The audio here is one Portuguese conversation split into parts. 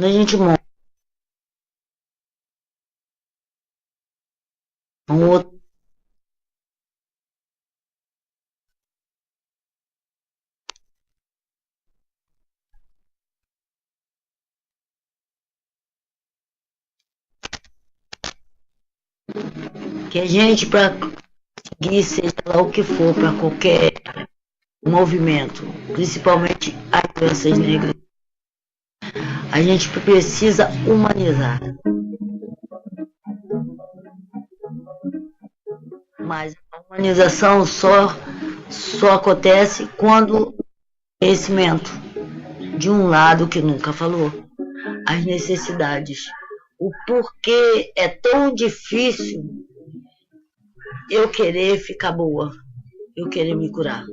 A gente monta um outro. Que a gente, para conseguir, seja lá o que for, para qualquer movimento, principalmente as crianças negras, a gente precisa humanizar. Mas a humanização só acontece quando conhecimento de um lado que nunca falou, as necessidades, o porquê é tão difícil eu querer ficar boa, eu querer me curar.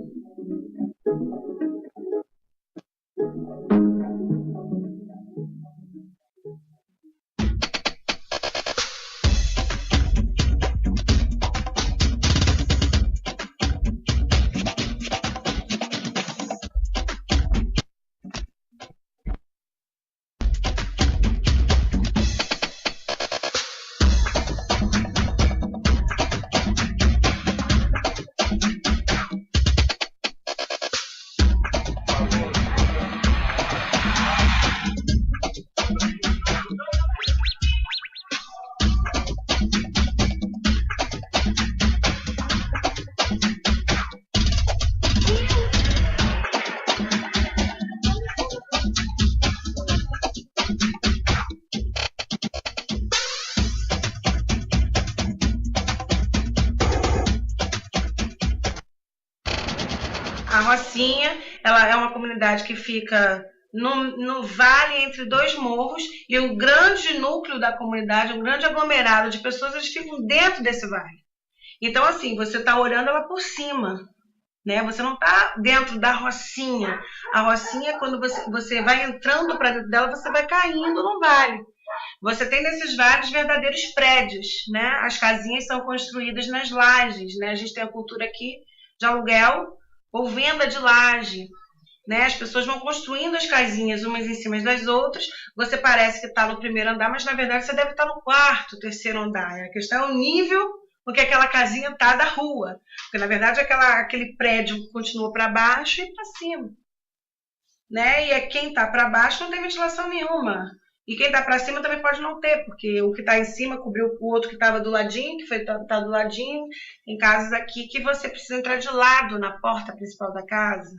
A Rocinha, ela é uma comunidade que fica no vale entre dois morros, e o grande núcleo da comunidade, um grande aglomerado de pessoas, eles ficam dentro desse vale. Então, assim, você está olhando ela por cima, né? Você não está dentro da Rocinha. A Rocinha, quando você vai entrando para dentro dela, você vai caindo no vale. Você tem nesses vales verdadeiros prédios, né? As casinhas são construídas nas lajes, né? A gente tem a cultura aqui de aluguel ou venda de laje, né? As pessoas vão construindo as casinhas umas em cima das outras. Você parece que está no primeiro andar, mas na verdade você deve estar no quarto, terceiro andar. A questão é o nível porque aquela casinha está da rua. Porque na verdade aquele prédio continua para baixo e para cima, né? E quem está para baixo não tem ventilação nenhuma. E quem está para cima também pode não ter, porque o que está em cima cobriu o outro que estava do ladinho, que tá do ladinho. Em casas aqui que você precisa entrar de lado na porta principal da casa.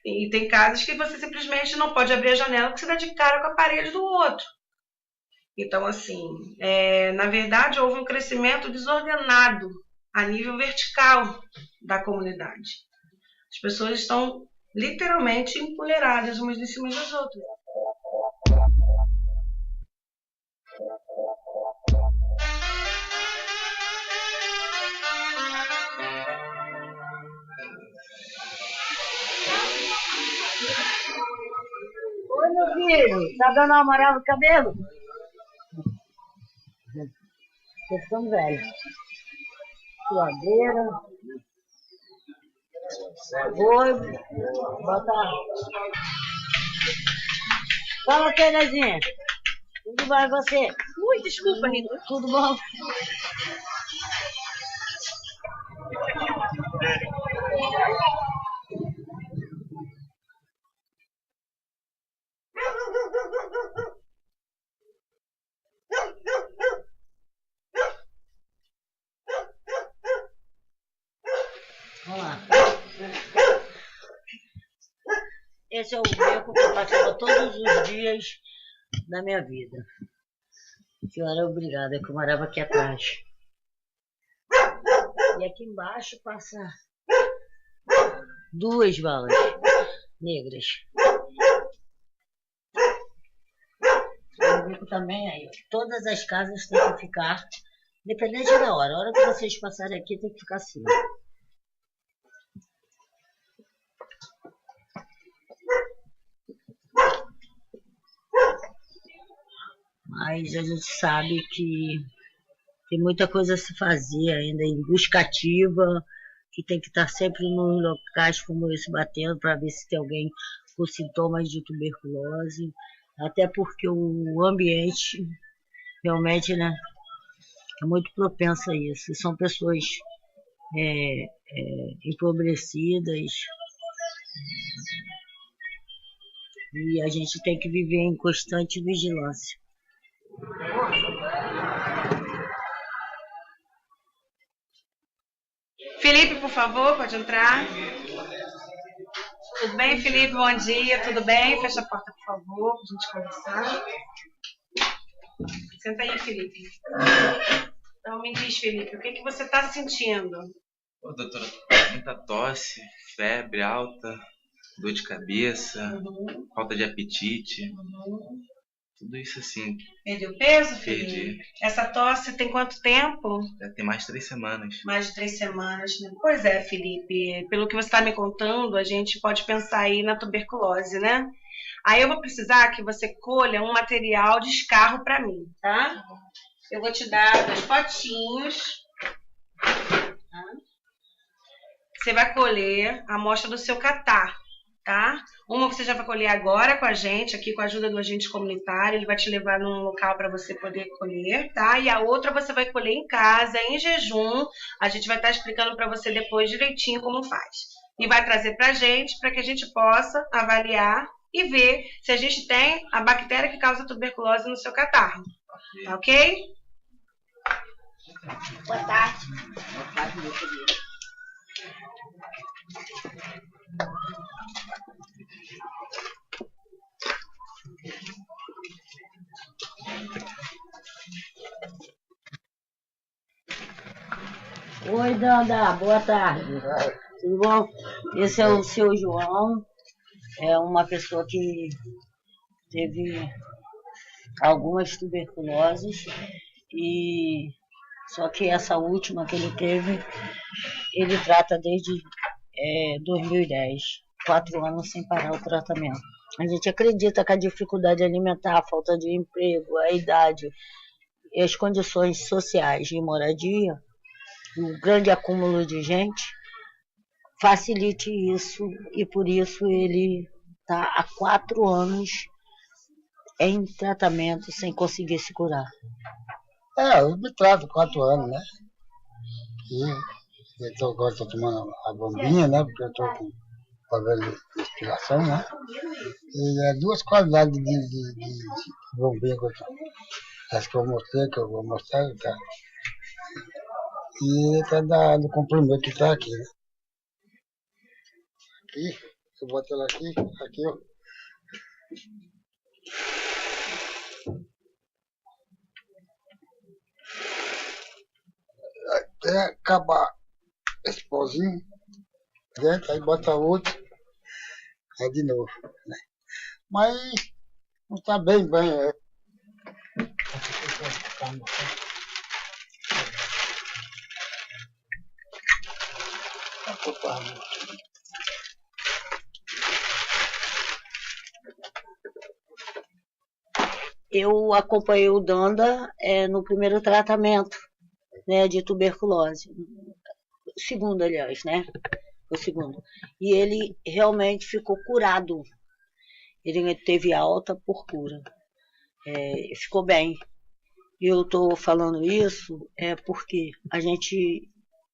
E tem casas que você simplesmente não pode abrir a janela porque você dá de cara com a parede do outro. Então, assim, na verdade, houve um crescimento desordenado a nível vertical da comunidade. As pessoas estão literalmente empoleiradas umas em cima das outras. Oi, meu filho, tá dando uma amarela no cabelo? Tô ficando velho. Suadeira. Oi, bota. Fala, Terezinha. Tudo bem, você? Ui, desculpa, Rita. Tudo bom? Vamos lá. Esse é o beco que eu passava todos os dias da minha vida. Senhora, obrigada, que eu morava aqui atrás. E aqui embaixo passa duas balas negras. O beco também aí. Todas as casas têm que ficar, independente da hora. A hora que vocês passarem aqui tem que ficar assim. Mas a gente sabe que tem muita coisa a se fazer ainda em busca ativa, que tem que estar sempre nos locais como esse batendo para ver se tem alguém com sintomas de tuberculose. Até porque o ambiente realmente, né, é muito propenso a isso. E são pessoas empobrecidas e a gente tem que viver em constante vigilância. Felipe, por favor, pode entrar. Tudo bem, Felipe? Bom dia, tudo bem? Fecha a porta, por favor, para a gente conversar. Senta aí, Felipe. Então me diz, Felipe, o que você está sentindo? Ô, doutora, muita tosse, febre alta, dor de cabeça, falta de apetite, tudo isso assim. Perdeu peso, Felipe? Perdi. Essa tosse tem quanto tempo? Já tem mais de 3 semanas. Mais de 3 semanas, né? Pois é, Felipe, pelo que você está me contando, a gente pode pensar aí na tuberculose, né? Aí eu vou precisar que você colha um material de escarro para mim, tá? Eu vou te dar 2 potinhos. Tá? Você vai colher a amostra do seu catarro, tá? Uma você já vai colher agora com a gente, aqui com a ajuda do agente comunitário, ele vai te levar num local para você poder colher, tá? E a outra você vai colher em casa, em jejum, a gente vai estar explicando para você depois direitinho como faz. E vai trazer pra gente, para que a gente possa avaliar e ver se a gente tem a bactéria que causa tuberculose no seu catarro, tá ok? Boa tarde. Boa tarde, meu querido. Oi, Danda, boa tarde. Tudo bom? Esse é o seu João, é uma pessoa que teve algumas tuberculoses, e só que essa última que ele teve, ele trata desde 2010, 4 anos sem parar o tratamento. A gente acredita que a dificuldade alimentar, a falta de emprego, a idade e as condições sociais de moradia, o grande acúmulo de gente, facilite isso, e por isso ele está há 4 anos em tratamento sem conseguir se curar. Eu me trato 4 anos, né? E agora estou tomando a bombinha, né? Porque eu estou com problema de respiração, né? E é 2 qualidades de bombinha que eu tomo. Essa que eu mostrei, que eu vou mostrar, tá? E até do comprimento que está aqui, né? Aqui, eu boto ela aqui, ó. Até acabar esse pozinho dentro, aí bota outro, aí de novo, né? Mas não está bem, Eu acompanhei o Danda no primeiro tratamento, né, de tuberculose. Segundo, aliás, né? O segundo. E ele realmente ficou curado. Ele teve alta por cura. Ficou bem. E eu estou falando isso porque a gente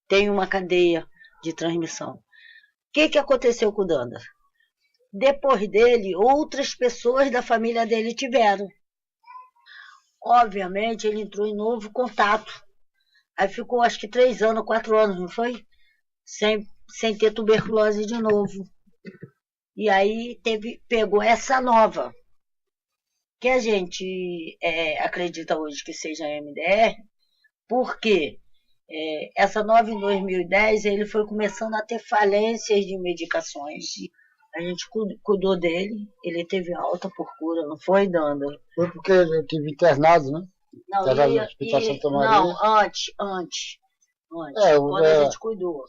tem uma cadeia de transmissão. O que aconteceu com o Danda? Depois dele, outras pessoas da família dele tiveram. Obviamente, ele entrou em novo contato. Aí ficou, acho que 3 anos, 4 anos, não foi? Sem ter tuberculose de novo. E aí pegou essa nova, que a gente acredita hoje que seja MDR, porque essa nova em 2010, ele foi começando a ter falências de medicações. A gente cuidou dele, ele teve alta por cura, não foi, Danda? Foi porque eu tive internado, né? Não, antes. Quando a gente cuidou.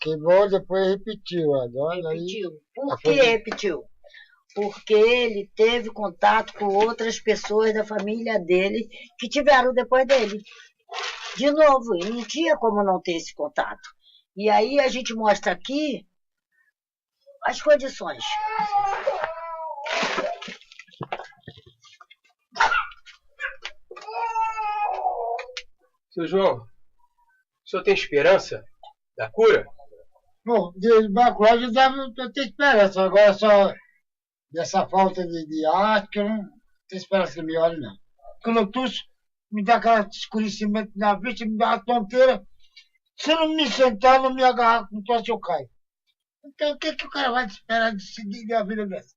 Queimou, depois repetiu. Agora repetiu. Por que repetiu? Porque ele teve contato com outras pessoas da família dele que tiveram depois dele. De novo, e não tinha como não ter esse contato. E aí a gente mostra aqui as condições. Seu João, o senhor tem esperança da cura? Bom, de tuberculose eu tenho esperança. Agora só dessa falta de ar, que eu não tenho esperança que melhore, não. Quando eu tuço, me dá aquele escurecimento na vista, me dá uma tonteira. Se eu não me sentar, não me agarrar com tosse, eu caio. Então, o que, que o cara vai esperar de seguir a vida dessa?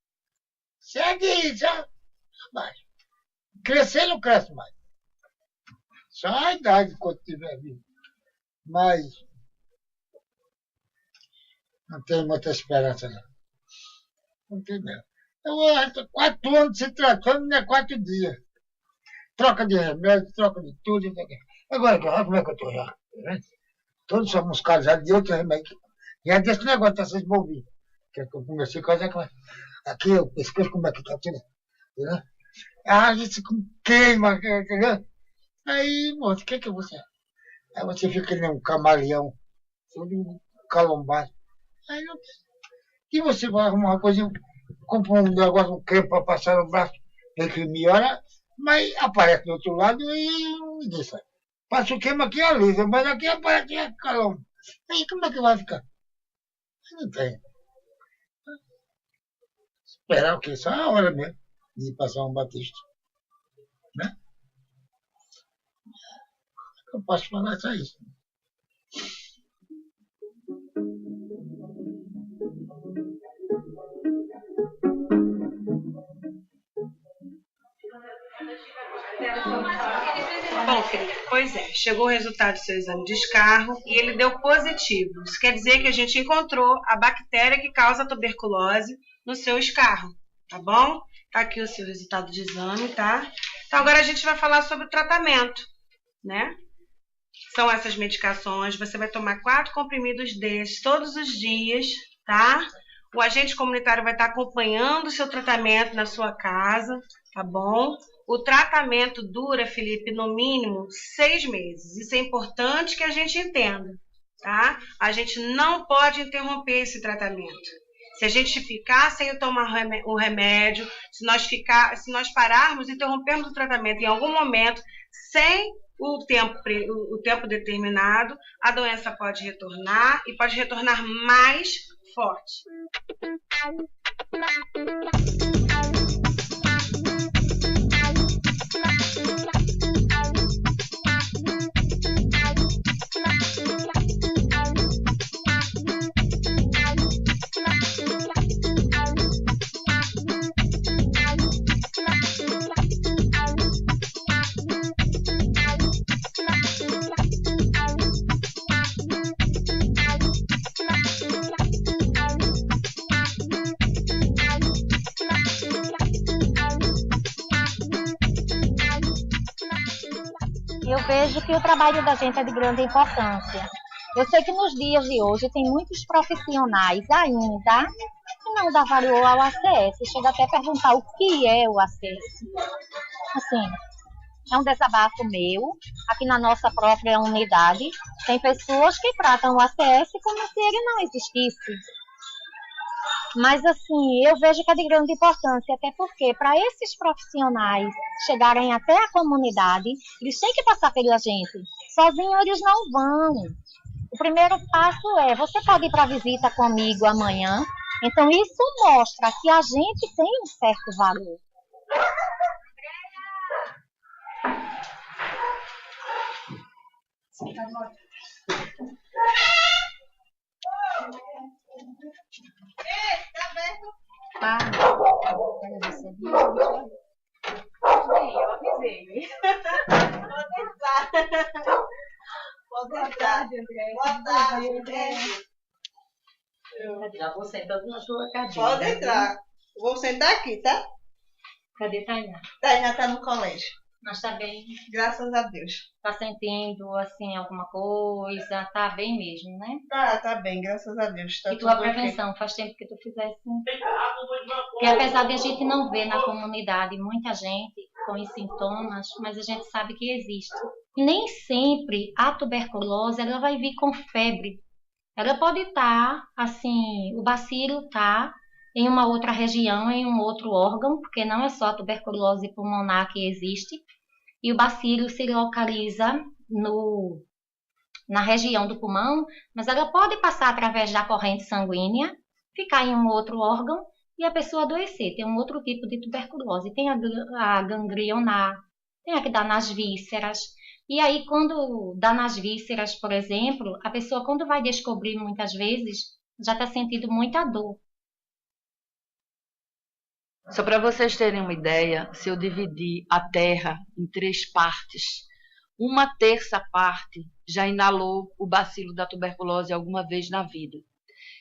Segue, já. Mas, crescer não cresce mais. Só a idade quando tiver vivo. Mas, não tenho muita esperança, não. Não tem mesmo. Eu estou 4 anos se tratando, não é 4 dias. Troca de remédio, troca de tudo. Agora, olha como é que eu estou já. Tá vendo? Todos somos casados de outro remédio. E é desse negócio dessas bovinas. Que eu comecei a fazer aqui, o pescoço, como é que está tudo. Entendeu? A gente queima, entendeu? Aí, moço, o que que você... Aí você fica nem um camaleão, todo calombado. Aí não... E você vai arrumar uma coisa, compra um negócio, um creme para passar no braço, vê que melhora, mas aparece do outro lado e ninguém sabe. Passa o creme aqui e alisa, mas aqui aparece a calombo. Aí como é que vai ficar? Não tem. Esperar o quê? Só a hora mesmo de passar um batista. Né? Eu posso falar só isso. Bom, Felipe, pois é, chegou o resultado do seu exame de escarro e ele deu positivo. Isso quer dizer que a gente encontrou a bactéria que causa a tuberculose no seu escarro, tá bom? Tá aqui o seu resultado de exame, tá? Então agora a gente vai falar sobre o tratamento, né? São essas medicações, você vai tomar 4 comprimidos desses todos os dias, tá? O agente comunitário vai estar acompanhando o seu tratamento na sua casa, tá bom? O tratamento dura, Felipe, no mínimo 6 meses. Isso é importante que a gente entenda, tá? A gente não pode interromper esse tratamento. Se a gente ficar sem tomar o remédio, se nós pararmos, interrompermos o tratamento em algum momento, sem o tempo determinado, a doença pode retornar e pode retornar mais forte. Eu vejo que o trabalho da gente é de grande importância. Eu sei que nos dias de hoje tem muitos profissionais ainda que não dão valor ao ACS. Chega até a perguntar o que é o ACS. Assim, é um desabafo meu. Aqui na nossa própria unidade tem pessoas que tratam o ACS como se ele não existisse. Mas assim, eu vejo que é de grande importância, até porque para esses profissionais chegarem até a comunidade, eles têm que passar pela gente. Sozinhos eles não vão. O primeiro passo é, você pode ir para a visita comigo amanhã. Então isso mostra que a gente tem um certo valor. Tá aberto? Tá. Eu avisei. Pode entrar. Boa tarde, André. Já vou sentando na sua cadeira. Pode entrar. Vou sentar aqui, tá? Cadê Tainá? Tainá tá no colégio. Mas tá bem? Graças a Deus. Tá sentindo, assim, alguma coisa? Tá bem mesmo, né? Tá bem, graças a Deus. Tá E tua tudo prevenção? Faz tempo que tu fizesse. Porque apesar de a gente não ver na comunidade muita gente com os sintomas, mas a gente sabe que existe. Nem sempre a tuberculose ela vai vir com febre. Ela pode estar, assim, o bacilo tá em uma outra região, em um outro órgão, porque não é só a tuberculose pulmonar que existe. E o bacilo se localiza na região do pulmão, mas ela pode passar através da corrente sanguínea, ficar em um outro órgão e a pessoa adoecer. Tem um outro tipo de tuberculose. Tem a ganglionar, tem a que dá nas vísceras. E aí, quando dá nas vísceras, por exemplo, a pessoa, quando vai descobrir, muitas vezes, já está sentindo muita dor. Só para vocês terem uma ideia, se eu dividir a Terra em 3 partes, 1/3 parte já inalou o bacilo da tuberculose alguma vez na vida.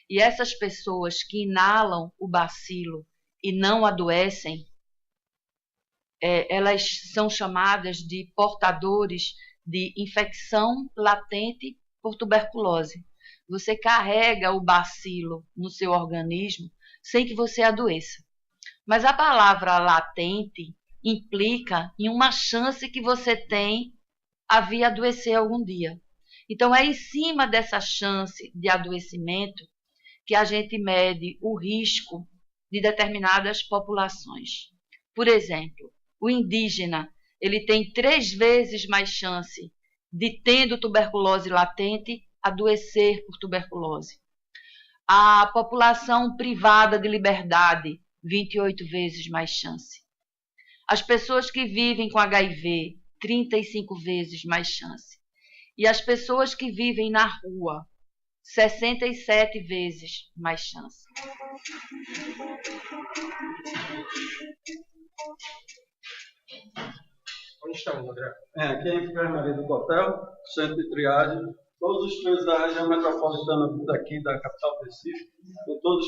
E essas pessoas que inalam o bacilo e não adoecem, elas são chamadas de portadores de infecção latente por tuberculose. Você carrega o bacilo no seu organismo sem que você adoeça. Mas a palavra latente implica em uma chance que você tem a vir adoecer algum dia. Então, é em cima dessa chance de adoecimento que a gente mede o risco de determinadas populações. Por exemplo, o indígena, ele tem 3 vezes mais chance de, tendo tuberculose latente, adoecer por tuberculose. A população privada de liberdade, 28 vezes mais chance. As pessoas que vivem com HIV, 35 vezes mais chance. E as pessoas que vivem na rua, 67 vezes mais chance. Onde estamos, André? Aqui é a enfermaria do hotel, centro de triagem. Todos os presos da região metropolitana daqui, da capital do Recife, e todos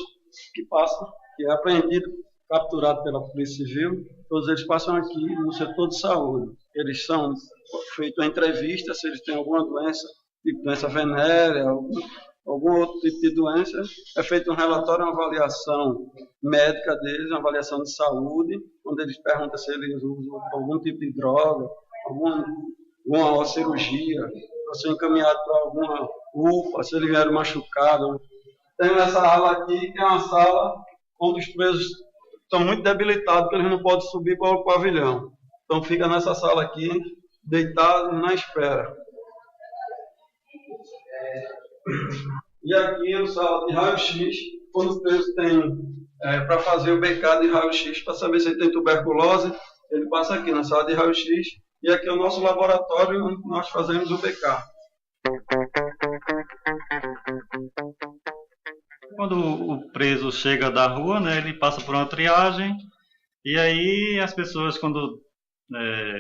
que passam, que é apreendido, capturado pela Polícia Civil, todos eles passam aqui no setor de saúde. Eles são feitos uma entrevista, se eles têm alguma doença, tipo doença venérea, algum outro tipo de doença, é feito um relatório, uma avaliação médica deles, uma avaliação de saúde, onde eles perguntam se eles usam algum tipo de droga, alguma cirurgia, se são encaminhados para alguma UPA, se eles vieram machucados. Tem essa ala aqui, que é uma sala onde os presos estão muito debilitados, porque eles não podem subir para o pavilhão. Então fica nessa sala aqui, deitado na espera. E aqui é a sala de raio-x, quando o preso tem para fazer o BK de raio-x, para saber se ele tem tuberculose, ele passa aqui na sala de raio-x, e aqui é o nosso laboratório onde nós fazemos o BK. Quando o preso chega da rua, né, ele passa por uma triagem, e aí as pessoas, quando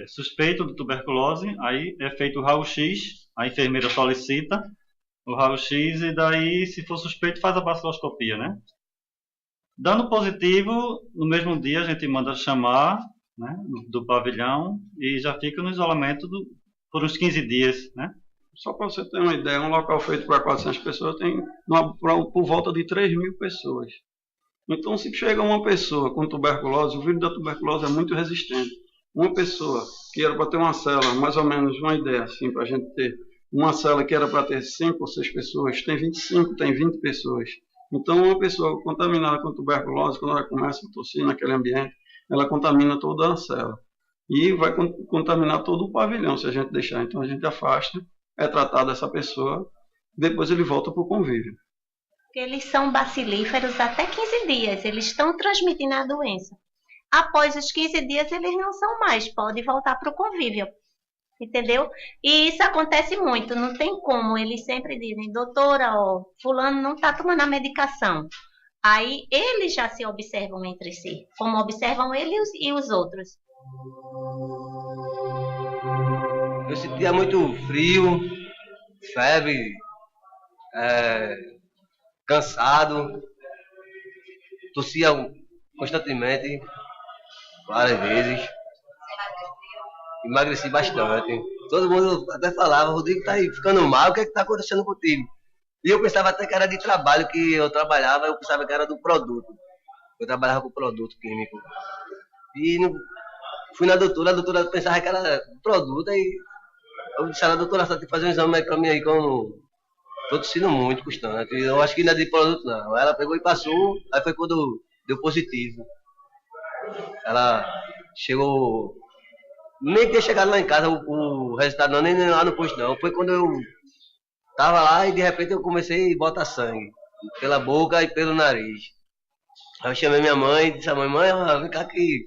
suspeitam de tuberculose, aí é feito o raio-x, a enfermeira solicita o raio-x, e daí, se for suspeito, faz a baciloscopia, né? Dando positivo, no mesmo dia a gente manda chamar, né, do pavilhão, e já fica no isolamento por uns 15 dias, né? Só para você ter uma ideia, um local feito para 400 pessoas tem por volta de 3.000 pessoas. Então, se chega uma pessoa com tuberculose, o vírus da tuberculose é muito resistente. Uma pessoa que era para ter uma célula, mais ou menos uma ideia, assim, para a gente ter uma célula que era para ter 5 ou 6 pessoas, tem 25, tem 20 pessoas. Então, uma pessoa contaminada com tuberculose, quando ela começa a tossir naquele ambiente, ela contamina toda a célula. E vai contaminar todo o pavilhão, se a gente deixar. Então, a gente afasta, é tratado essa pessoa, depois ele volta para o convívio. Eles são bacilíferos até 15 dias, eles estão transmitindo a doença. Após os 15 dias, eles não são mais, pode voltar para o convívio, entendeu? E isso acontece muito, não tem como, eles sempre dizem, doutora, fulano não está tomando a medicação. Aí eles já se observam entre si, como observam eles e os outros. Eu sentia muito frio, febre, cansado, tossia constantemente, várias vezes. Emagreci bastante. Todo mundo até falava, Rodrigo tá aí ficando mal, o que é que tá acontecendo contigo? E eu pensava até que era de trabalho que eu trabalhava, eu pensava que era do produto. Eu trabalhava com produto químico. E fui na doutora, a doutora pensava que era do produto, aí eu disse, a doutora, só tem que fazer um exame aí pra mim aí, que eu não tô tossindo muito, constante. Eu acho que não é de produto não. Ela pegou e passou, aí foi quando deu positivo. Ela chegou Nem tinha chegado lá em casa o resultado, não, nem lá no posto, não. Foi quando eu tava lá e de repente eu comecei a botar sangue pela boca e pelo nariz. Aí eu chamei minha mãe e disse: mãe, vem cá que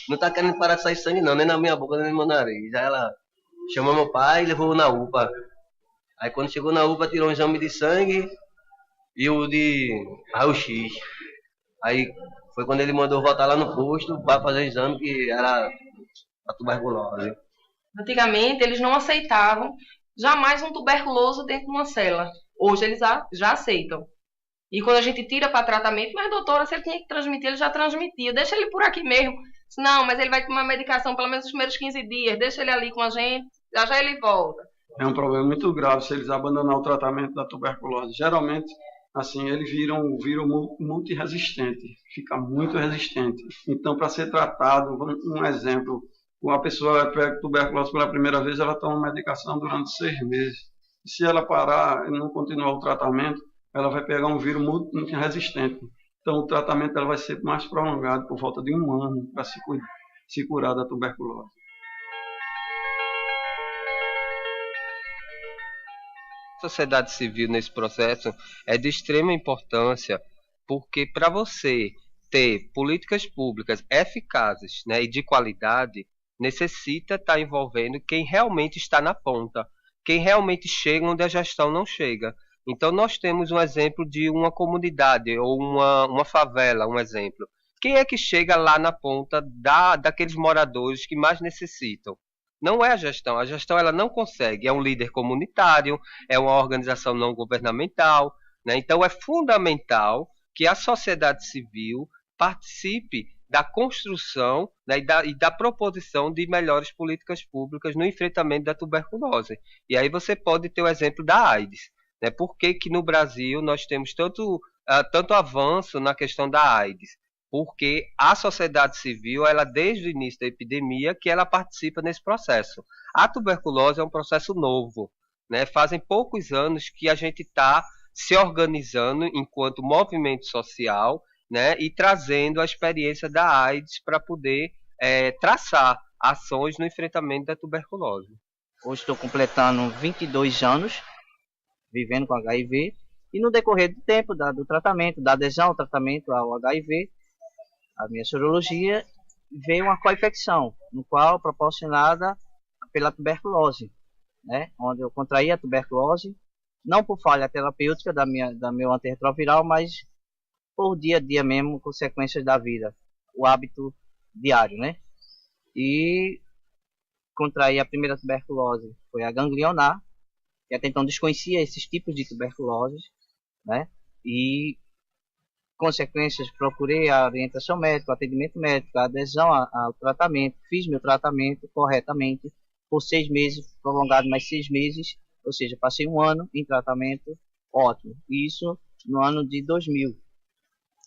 não tá querendo parar de sair sangue, não, nem na minha boca, nem no meu nariz. Aí ela chamou meu pai e levou na UPA. Aí quando chegou na UPA, tirou um exame de sangue e o de raio-x. Aí foi quando ele mandou voltar lá no posto para fazer o exame, que era a tuberculose. Antigamente, eles não aceitavam jamais um tuberculoso dentro de uma cela. Hoje eles já aceitam. E quando a gente tira para tratamento, mas doutora, se ele tinha que transmitir, ele já transmitia. Deixa ele por aqui mesmo. Não, mas ele vai tomar medicação pelo menos os primeiros 15 dias. Deixa ele ali com a gente, já ele volta. É um problema muito grave se eles abandonar o tratamento da tuberculose. Geralmente, assim, eles viram o vírus multiresistente, fica muito resistente. Então, para ser tratado, um exemplo, uma pessoa pega tuberculose pela primeira vez, ela toma medicação durante 6 meses. E se ela parar e não continuar o tratamento, ela vai pegar um vírus multiresistente. Então, o tratamento ela vai ser mais prolongado, por volta de 1 ano, para se curar da tuberculose. A sociedade civil nesse processo é de extrema importância, porque para você ter políticas públicas eficazes, né, e de qualidade, necessita estar envolvendo quem realmente está na ponta, quem realmente chega onde a gestão não chega. Então nós temos um exemplo de uma comunidade ou uma favela, um exemplo. Quem é que chega lá na ponta daqueles moradores que mais necessitam? Não é a gestão ela não consegue, é um líder comunitário, é uma organização não governamental, né? Então é fundamental que a sociedade civil participe da construção, né, e da proposição de melhores políticas públicas no enfrentamento da tuberculose. E aí você pode ter o exemplo da AIDS. Né? Por que no Brasil nós temos tanto avanço na questão da AIDS? Porque a sociedade civil, ela desde o início da epidemia, que ela participa nesse processo. A tuberculose é um processo novo, né? Fazem poucos anos que a gente está se organizando enquanto movimento social, né? E trazendo a experiência da AIDS para poder traçar ações no enfrentamento da tuberculose. Hoje estou completando 22 anos vivendo com HIV e no decorrer do tempo do tratamento, da adesão ao tratamento ao HIV, a minha sorologia veio uma co-infecção, no qual proporcionada pela tuberculose, né? Onde eu contraí a tuberculose, não por falha terapêutica da meu antirretroviral, mas por dia a dia mesmo, consequências da vida, o hábito diário, né? E contraí a primeira tuberculose, foi a ganglionar, que até então desconhecia esses tipos de tuberculoses, né? E consequências, procurei a orientação médica, o atendimento médico, a adesão ao tratamento, fiz meu tratamento corretamente por 6 meses, prolongado mais 6 meses, ou seja, passei 1 ano em tratamento ótimo. Isso no ano de 2000.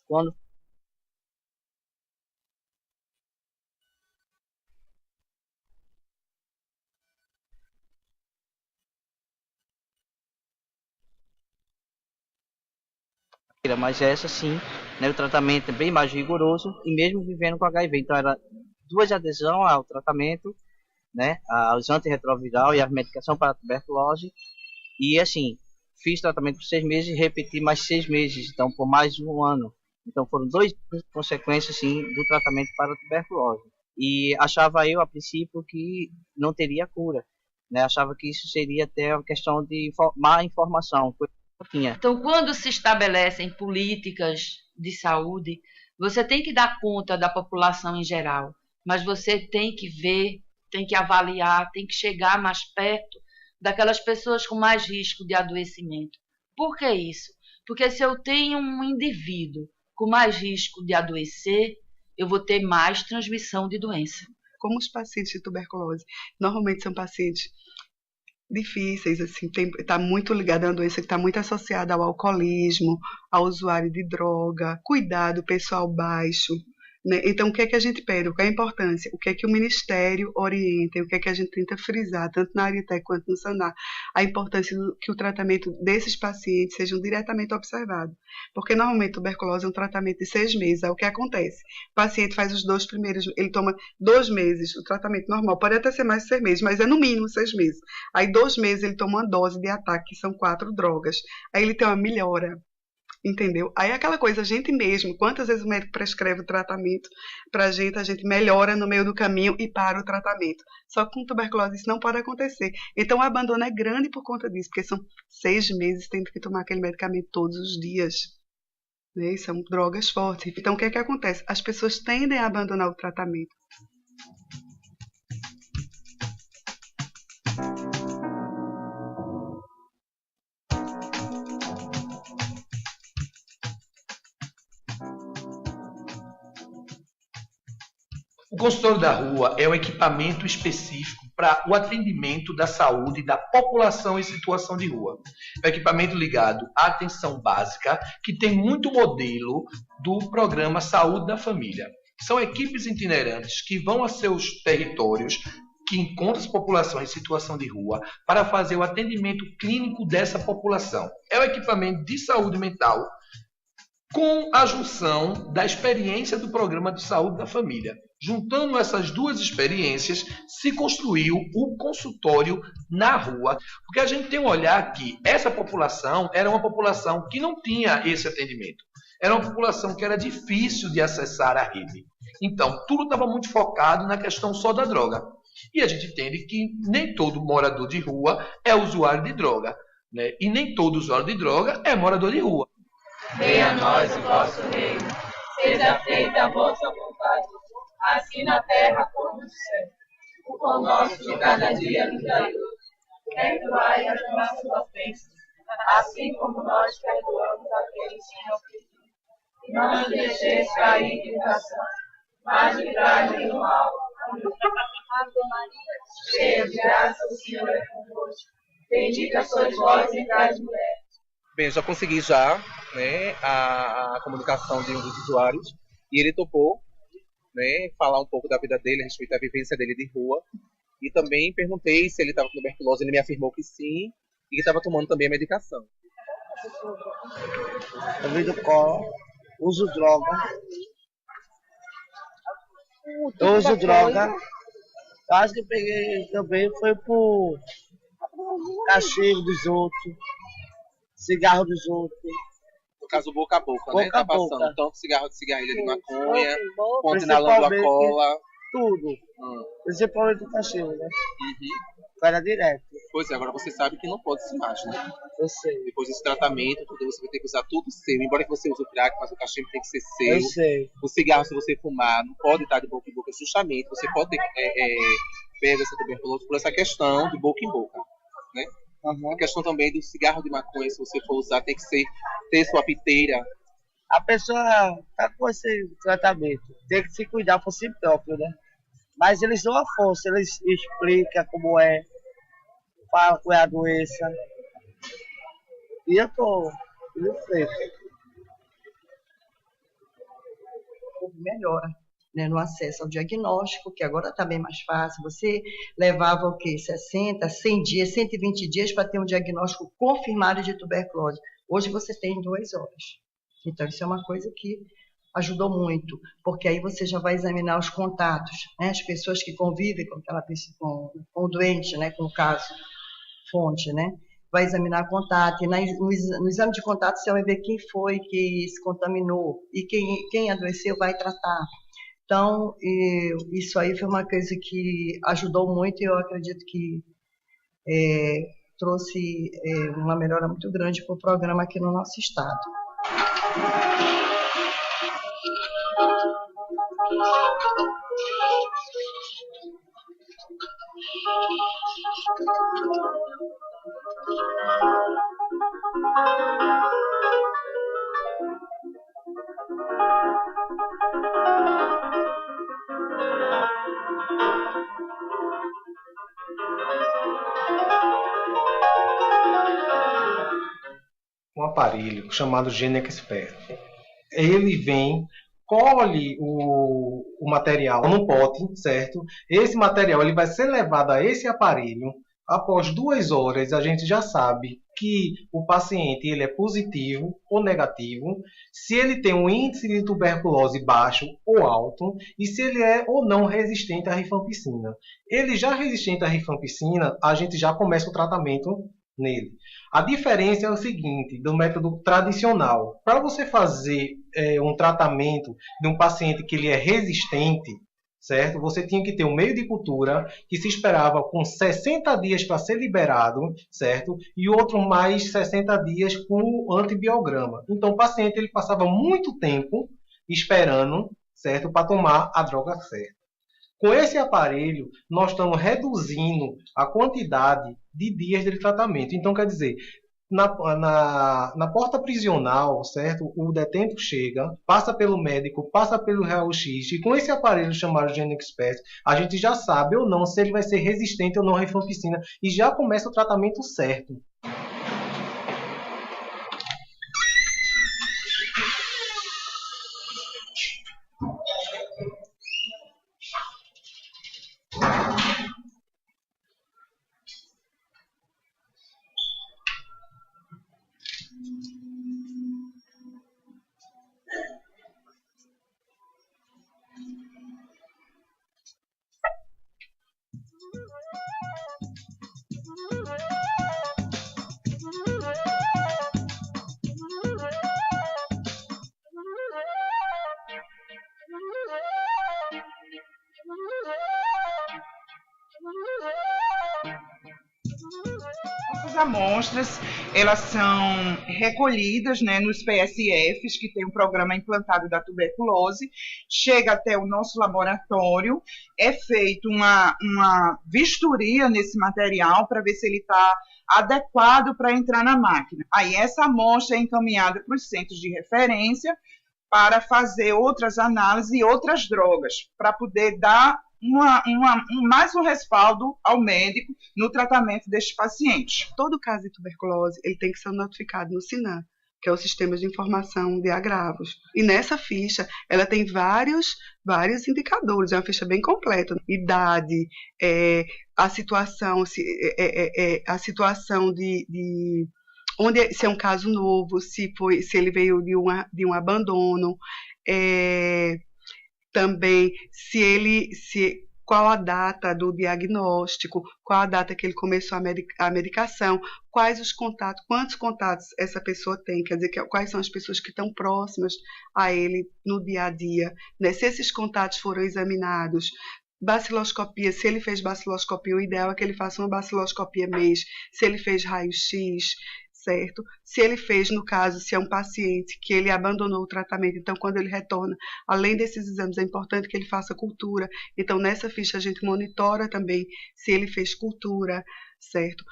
Quando mas essa sim, né, o tratamento é bem mais rigoroso e mesmo vivendo com HIV. Então era 2 adesão ao tratamento, né, aos antirretroviral e a medicação para a tuberculose. E assim, fiz tratamento por 6 meses e repeti mais 6 meses, então por mais de 1 ano. Então foram 2 consequências sim, do tratamento para a tuberculose. E achava eu a princípio que não teria cura, né? Achava que isso seria até uma questão de má informação. Então, quando se estabelecem políticas de saúde, você tem que dar conta da população em geral, mas você tem que ver, tem que avaliar, tem que chegar mais perto daquelas pessoas com mais risco de adoecimento. Por que isso? Porque se eu tenho um indivíduo com mais risco de adoecer, eu vou ter mais transmissão de doença. Como os pacientes de tuberculose normalmente são pacientes difíceis, assim, está muito ligada a uma doença que está muito associada ao alcoolismo, ao usuário de droga, cuidado pessoal baixo, né? Então, o que é que a gente pede? Qual é a importância? O que é que o Ministério orienta? E o que é que a gente tenta frisar, tanto na Aritec quanto no Sanar? A importância que o tratamento desses pacientes sejam diretamente observados. Porque, normalmente, tuberculose é um tratamento de 6 meses. É o que acontece. O paciente faz os 2 primeiros, ele toma 2 meses, o tratamento normal. Pode até ser mais de 6 meses, mas é no mínimo 6 meses. Aí, 2 meses, ele toma uma dose de ataque, que são 4 drogas. Aí, ele tem uma melhora. Entendeu? Aí aquela coisa, a gente mesmo, quantas vezes o médico prescreve o tratamento pra gente, a gente melhora no meio do caminho e para o tratamento. Só que com tuberculose isso não pode acontecer. Então o abandono é grande por conta disso, porque são 6 meses tendo que tomar aquele medicamento todos os dias. Né? E são drogas fortes. Então o que é que acontece? As pessoas tendem a abandonar o tratamento. O consultório da rua é um equipamento específico para o atendimento da saúde da população em situação de rua. É um equipamento ligado à atenção básica, que tem muito modelo do programa Saúde da Família. São equipes itinerantes que vão a seus territórios, que encontram as populações em situação de rua, para fazer o atendimento clínico dessa população. É um equipamento de saúde mental, com a junção da experiência do programa de saúde da família. Juntando essas duas experiências, se construiu o consultório na rua, porque a gente tem um olhar que essa população era uma população que não tinha esse atendimento. Era uma população que era difícil de acessar a rede. Então, tudo estava muito focado na questão só da droga. E a gente entende que nem todo morador de rua é usuário de droga, né? E nem todo usuário de droga é morador de rua. Venha a nós o vosso reino, seja feita a vossa vontade, assim na terra como no céu. O pão nosso de cada dia nos dai hoje. Perdoai as nossas ofensas, assim como nós perdoamos a quem nos ofende. E não nos deixeis cair em tentação, mas livrai-nos do mal. Ave Maria, cheia de graça, o Senhor é convosco. Bendita sois vós entre as mulheres. Bem, eu já consegui né, a comunicação de um dos usuários e ele topou, né, falar um pouco da vida dele, a respeito da vivência dele de rua. E também perguntei se ele estava com tuberculose, ele me afirmou que sim e que estava tomando também a medicação. Eu vim do colo, uso droga. Eu uso droga. Eu acho que eu peguei também foi por cachimbo dos outros. Cigarro dos outros. No caso, boca a boca, né? Tá passando tanto cigarro de cigarrilha de maconha, quanto quanto inalando a cola. Tudo. Principalmente o cachimbo, né? Era direto. Pois é, agora você sabe que não pode se mais, né? Eu sei. Depois desse tratamento, tudo, você vai ter que usar tudo seu. Embora que você use o crack, mas o cachimbo tem que ser seu. Eu sei. O cigarro, se você fumar, não pode estar de boca em boca. Justamente, você pode ter pego essa tuberculose por essa questão de boca em boca, né? A questão também do cigarro de maconha, se você for usar, tem que ter sua piteira. A pessoa tá com esse tratamento, tem que se cuidar por si próprio, né? Mas eles dão a força, eles explicam como é, falam qual é a doença. E eu tô melhora, né, no acesso ao diagnóstico, que agora está bem mais fácil. Você levava o quê? 60, 100 dias, 120 dias para ter um diagnóstico confirmado de tuberculose. Hoje você tem em 2 horas. Então, isso é uma coisa que ajudou muito, porque aí você já vai examinar os contatos, né, as pessoas que convivem com aquela pessoa, com o doente, né, com o caso fonte, né? Vai examinar contato, e no exame de contato você vai ver quem foi que se contaminou, e quem adoeceu vai tratar. Então, isso aí foi uma coisa que ajudou muito e eu acredito que trouxe uma melhora muito grande para o programa aqui no nosso estado. Um aparelho chamado Gene Expert. Ele vem colhe o material no pote, certo? Esse material ele vai ser levado a esse aparelho. Após 2 horas, a gente já sabe que o paciente ele é positivo ou negativo, se ele tem um índice de tuberculose baixo ou alto e se ele é ou não resistente à rifampicina. Ele já resistente à rifampicina, a gente já começa o tratamento nele. A diferença é o seguinte, do método tradicional. Para você fazer um tratamento de um paciente que ele é resistente, certo? Você tinha que ter um meio de cultura que se esperava com 60 dias para ser liberado, certo? E outro mais 60 dias com o antibiograma. Então o paciente ele passava muito tempo esperando, certo? Para tomar a droga certa. Com esse aparelho, nós estamos reduzindo a quantidade de dias de tratamento. Então, quer dizer, na porta prisional, certo? O detento chega, passa pelo médico, passa pelo raio-x, e com esse aparelho chamado GeneXpert, a gente já sabe ou não se ele vai ser resistente ou não à rifampicina, e já começa o tratamento certo. Essas amostras, elas são recolhidas, né, nos PSFs, que tem um programa implantado da tuberculose, chega até o nosso laboratório, é feita uma vistoria nesse material para ver se ele está adequado para entrar na máquina. Aí essa amostra é encaminhada para os centros de referência para fazer outras análises e outras drogas, para poder dar mais um respaldo ao médico no tratamento destes pacientes. Todo caso de tuberculose ele tem que ser notificado no SINAM, que é o Sistema de Informação de Agravos. E nessa ficha, ela tem vários indicadores, é uma ficha bem completa. Idade, a situação de onde, se é um caso novo, se ele veio de um abandono, também qual a data do diagnóstico, qual a data que ele começou a medicação, quais os contatos, quantos contatos essa pessoa tem, quer dizer, quais são as pessoas que estão próximas a ele no dia a dia, né? Se esses contatos foram examinados, baciloscopia, se ele fez baciloscopia, o ideal é que ele faça uma baciloscopia mês, se ele fez raio-x, certo? Se ele fez, no caso, se é um paciente que ele abandonou o tratamento, então quando ele retorna, além desses exames, é importante que ele faça cultura. Então nessa ficha a gente monitora também se ele fez cultura, certo?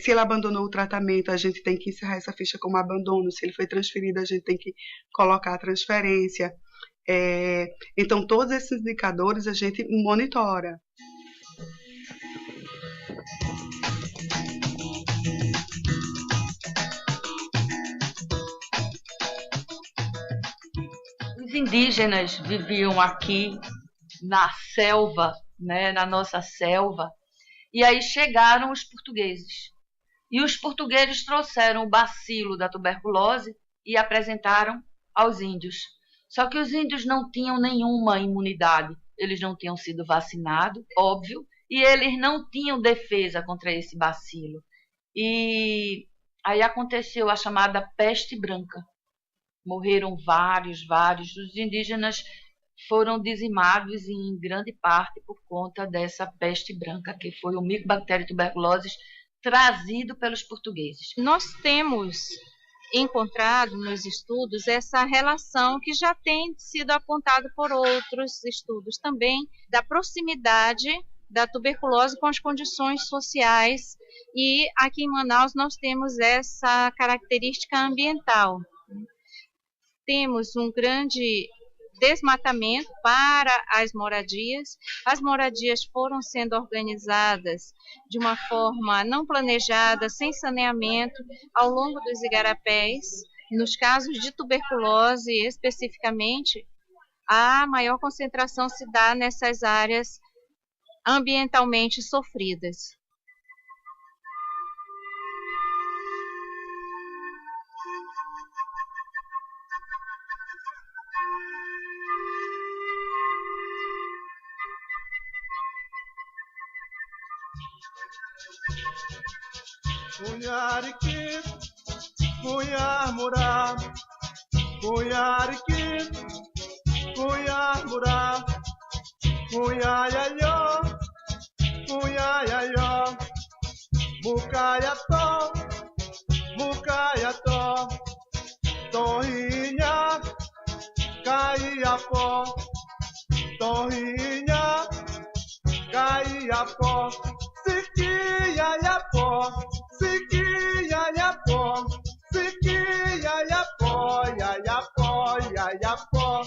Se ele abandonou o tratamento, a gente tem que encerrar essa ficha como abandono. Se ele foi transferido, a gente tem que colocar a transferência. Então todos esses indicadores a gente monitora. Os indígenas viviam aqui na selva, né, na nossa selva, e aí chegaram os portugueses. E os portugueses trouxeram o bacilo da tuberculose e apresentaram aos índios. Só que os índios não tinham nenhuma imunidade, eles não tinham sido vacinados, óbvio, e eles não tinham defesa contra esse bacilo. E aí aconteceu a chamada peste branca. Morreram vários. Os indígenas foram dizimados em grande parte por conta dessa peste branca, que foi o Mycobacterium tuberculosis trazido pelos portugueses. Nós temos encontrado nos estudos essa relação que já tem sido apontada por outros estudos também, da proximidade da tuberculose com as condições sociais, e aqui em Manaus nós temos essa característica ambiental. Temos um grande desmatamento para as moradias foram sendo organizadas de uma forma não planejada, sem saneamento, ao longo dos igarapés. Nos casos de tuberculose, especificamente, a maior concentração se dá nessas áreas ambientalmente sofridas. Punhariki, punhamura, punhariki, punhamura, punhayayo, punhayayo, mucayato, mucayato, torrinha, caiapó, torrinha, caiapó, siquiaiapó, siquiaiapó, siquiaiapó, iaiapó, iaiapó,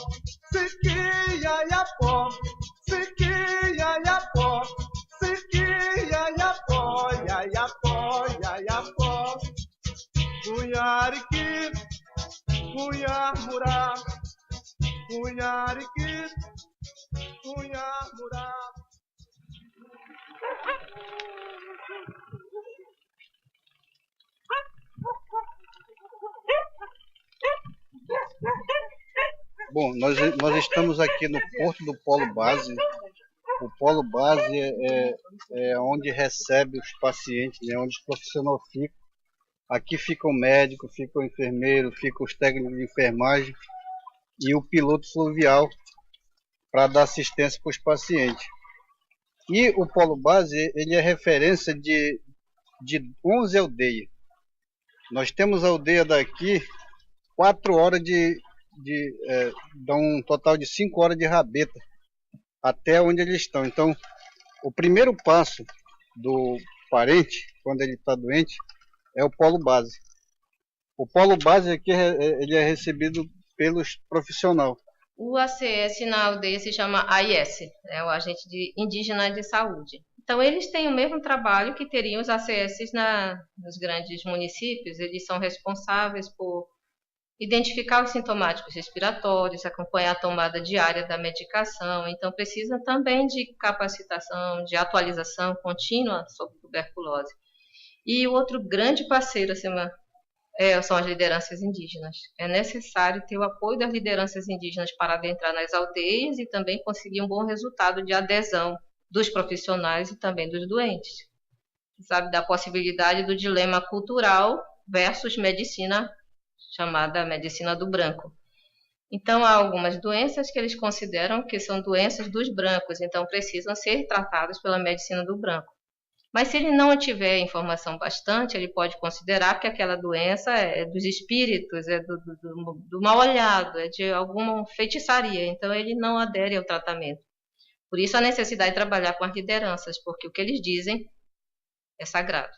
siquiaiapó, siquiaiapó, siquiaiapó, iaiapó, iaiapó, punhariki, punhamura, punhariki, punhamura. Bom, nós estamos aqui no Porto do Polo Base. O Polo Base é onde recebe os pacientes, né, onde os profissionais ficam. Aqui fica o médico, fica o enfermeiro, fica os técnicos de enfermagem e o piloto fluvial para dar assistência para os pacientes. E o Polo Base, ele é referência de 11 aldeias. Nós temos a aldeia daqui 4 horas dá um total de 5 horas de rabeta até onde eles estão. Então, o primeiro passo do parente, quando ele está doente, é o Polo Base. O Polo Base aqui ele é recebido pelos profissionais. O ACS na aldeia se chama AIS, é o Agente Indígena de Saúde. Então, eles têm o mesmo trabalho que teriam os ACS nos grandes municípios. Eles são responsáveis por identificar os sintomáticos respiratórios, acompanhar a tomada diária da medicação. Então, precisam também de capacitação, de atualização contínua sobre tuberculose. E o outro grande parceiro são as lideranças indígenas. É necessário ter o apoio das lideranças indígenas para adentrar nas aldeias e também conseguir um bom resultado de adesão dos profissionais e também dos doentes. Sabe, da possibilidade do dilema cultural versus medicina, chamada medicina do branco. Então, há algumas doenças que eles consideram que são doenças dos brancos, então precisam ser tratadas pela medicina do branco. Mas se ele não tiver informação bastante, ele pode considerar que aquela doença é dos espíritos, é do mal olhado, é de alguma feitiçaria, então ele não adere ao tratamento. Por isso a necessidade de trabalhar com as lideranças, porque o que eles dizem é sagrado.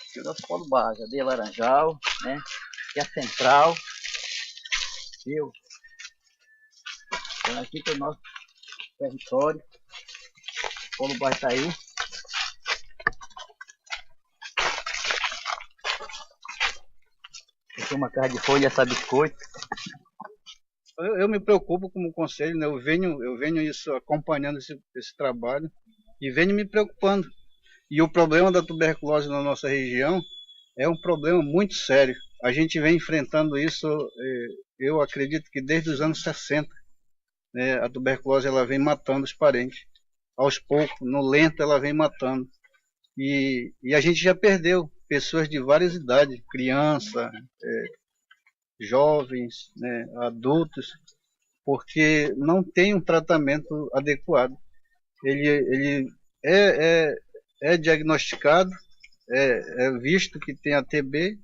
Aqui o nosso Polo Base, a de Laranjal, né? E a Central, viu? Então aqui tem o nosso território. O Polo Base está aí. Aqui uma carne de folha, essa biscoito. Eu me preocupo como conselho, né? Eu venho isso acompanhando esse trabalho e venho me preocupando. E o problema da tuberculose na nossa região é um problema muito sério. A gente vem enfrentando isso, eu acredito que desde os anos 60. Né? A tuberculose ela vem matando os parentes. Aos poucos, no lento, ela vem matando. E a gente já perdeu pessoas de várias idades, crianças, jovens, né, adultos, porque não tem um tratamento adequado. Ele é diagnosticado, é visto que tem a TB,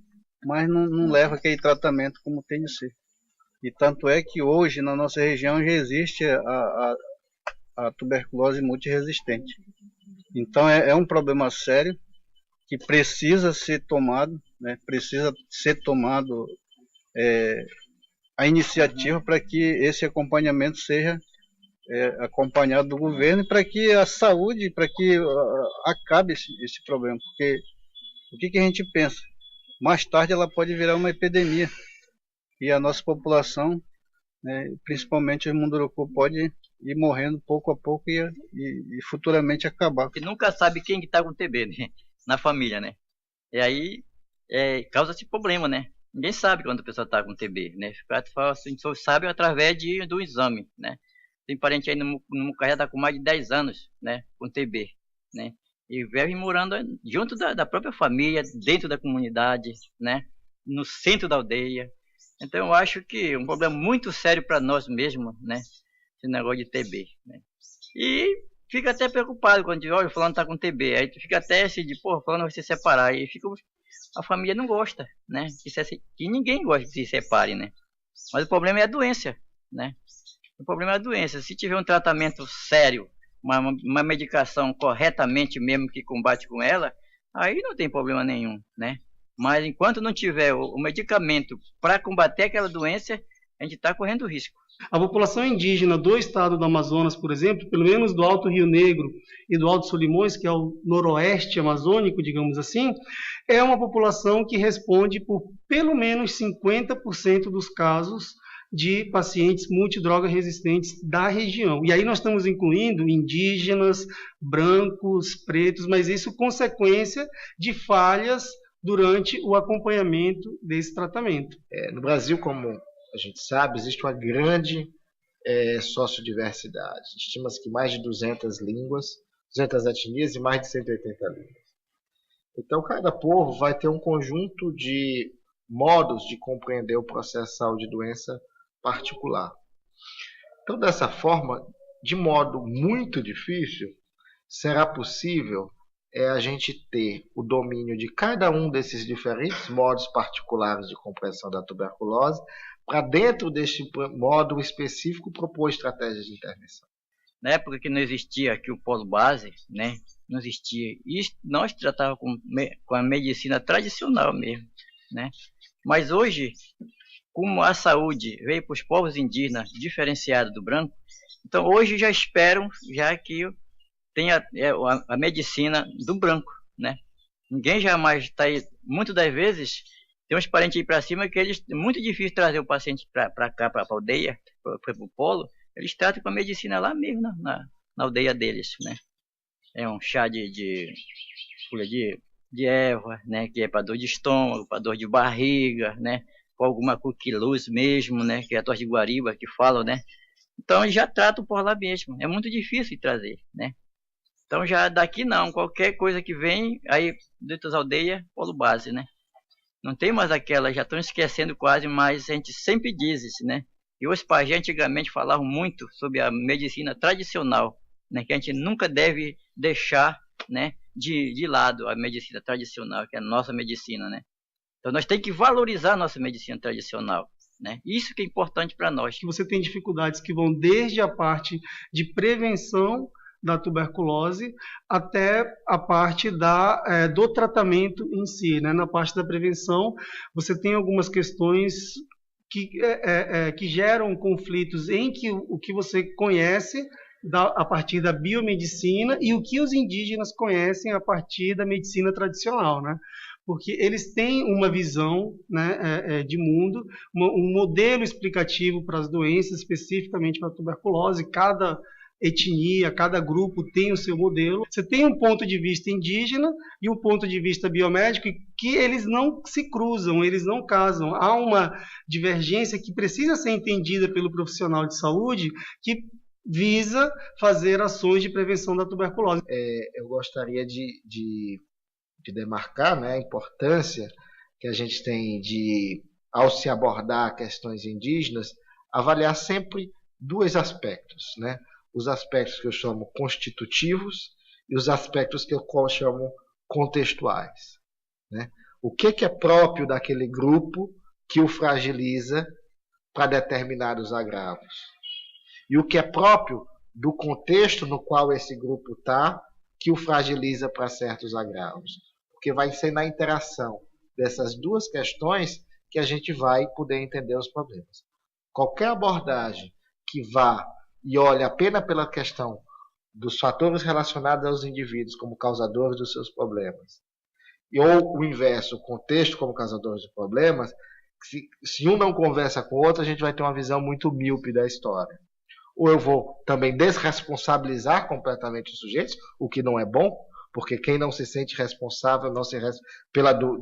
mas não leva aquele tratamento como tem de ser. E tanto é que hoje na nossa região já existe a tuberculose multiresistente. Então é um problema sério que precisa ser tomado, né, precisa ser tomado a iniciativa para que esse acompanhamento seja acompanhado do governo e para que a saúde, para que acabe esse problema, porque o que a gente pensa? Mais tarde ela pode virar uma epidemia e a nossa população, né, principalmente o Munduruku, pode ir morrendo pouco a pouco e futuramente acabar. E nunca sabe quem está com TB, né? Na família, né? E aí causa-se problema, né? Ninguém sabe quando a pessoa está com TB, né? Assim, só sabe através do exame, né? Tem parente aí no Mucajá está com mais de 10 anos, né? Com TB, né? E vive morando junto da própria família, dentro da comunidade, né? No centro da aldeia. Então eu acho que é um problema muito sério para nós mesmos, né? Esse negócio de TB, né? E fica até preocupado quando diz, olha, o fulano está com TB. Aí tu fica até assim, de, pô, o fulano vai se separar. E fica, a família não gosta, né? Que ninguém gosta que se separe, né? Mas o problema é a doença, né? O problema é a doença. Se tiver um tratamento sério, uma medicação corretamente mesmo que combate com ela, aí não tem problema nenhum, né? Mas enquanto não tiver o medicamento para combater aquela doença, a gente está correndo risco. A população indígena do estado do Amazonas, por exemplo, pelo menos do Alto Rio Negro e do Alto Solimões, que é o noroeste amazônico, digamos assim, é uma população que responde por pelo menos 50% dos casos de pacientes multidroga resistentes da região. E aí nós estamos incluindo indígenas, brancos, pretos, mas isso consequência de falhas durante o acompanhamento desse tratamento. No Brasil, como a gente sabe, existe uma grande sociodiversidade. Estima-se que mais de 200 línguas, 200 etnias e mais de 180 línguas. Então, cada povo vai ter um conjunto de modos de compreender o processo de saúde e doença particular. Então, dessa forma, de modo muito difícil, será possível a gente ter o domínio de cada um desses diferentes modos particulares de compreensão da tuberculose para, dentro deste modo específico, propor estratégias de intervenção. Na época que não existia aqui o polo base, né, não existia. Isso nós tratávamos com a medicina tradicional mesmo, né? Mas hoje, como a saúde veio para os povos indígenas diferenciada do branco, então hoje já esperam já que tenha a medicina do branco, né? Ninguém jamais está aí, muitas das vezes, tem uns parentes aí para cima que eles, é muito difícil trazer o paciente para cá, para a aldeia, para o polo, eles tratam com a medicina lá mesmo, na aldeia deles, né? É um chá de folha de erva, né? Que é para dor de estômago, para dor de barriga, né? Com alguma coquiluz mesmo, né? Que é a torre de guariba que falam, né? Então eles já tratam por lá mesmo, é muito difícil de trazer, né? Então já daqui não, qualquer coisa que vem, aí dentro das aldeias, polo base, né? Não tem mais aquela, já estão esquecendo quase, mas a gente sempre diz isso, né? E os pajés antigamente falavam muito sobre a medicina tradicional, né? Que a gente nunca deve deixar, né, de lado a medicina tradicional, que é a nossa medicina, né? Então nós temos que valorizar a nossa medicina tradicional, né? Isso que é importante para nós. Você tem dificuldades que vão desde a parte de prevenção da tuberculose até a parte do tratamento em si, né? Na parte da prevenção, você tem algumas questões que geram conflitos em que o que você conhece a partir da biomedicina e o que os indígenas conhecem a partir da medicina tradicional, né? Porque eles têm uma visão, né, de mundo, um modelo explicativo para as doenças, especificamente para a tuberculose. Cada etnia, cada grupo tem o seu modelo. Você tem um ponto de vista indígena e um ponto de vista biomédico que eles não se cruzam, eles não casam. Há uma divergência que precisa ser entendida pelo profissional de saúde que visa fazer ações de prevenção da tuberculose. Eu gostaria de demarcar, né, a importância que a gente tem de, ao se abordar questões indígenas, avaliar sempre dois aspectos, né? Os aspectos que eu chamo constitutivos e os aspectos que eu chamo contextuais, né? O que é próprio daquele grupo que o fragiliza para determinados agravos? E o que é próprio do contexto no qual esse grupo está que o fragiliza para certos agravos? Porque vai ser na interação dessas duas questões que a gente vai poder entender os problemas. Qualquer abordagem que vá e olhe apenas pela questão dos fatores relacionados aos indivíduos como causadores dos seus problemas, ou o inverso, o contexto como causadores de problemas, Se um não conversa com o outro, a gente vai ter uma visão muito míope da história. Ou eu vou também desresponsabilizar completamente os sujeitos, o que não é bom, porque quem não se sente responsável,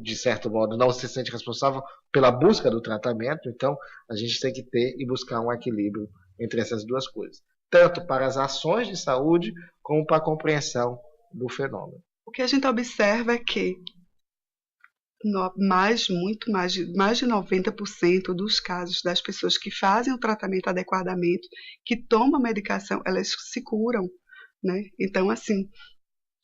de certo modo, não se sente responsável pela busca do tratamento. Então, a gente tem que ter e buscar um equilíbrio entre essas duas coisas, tanto para as ações de saúde, como para a compreensão do fenômeno. O que a gente observa é que muito mais de 90% dos casos das pessoas que fazem o tratamento adequadamente, que tomam a medicação, elas se curam, né? Então, assim,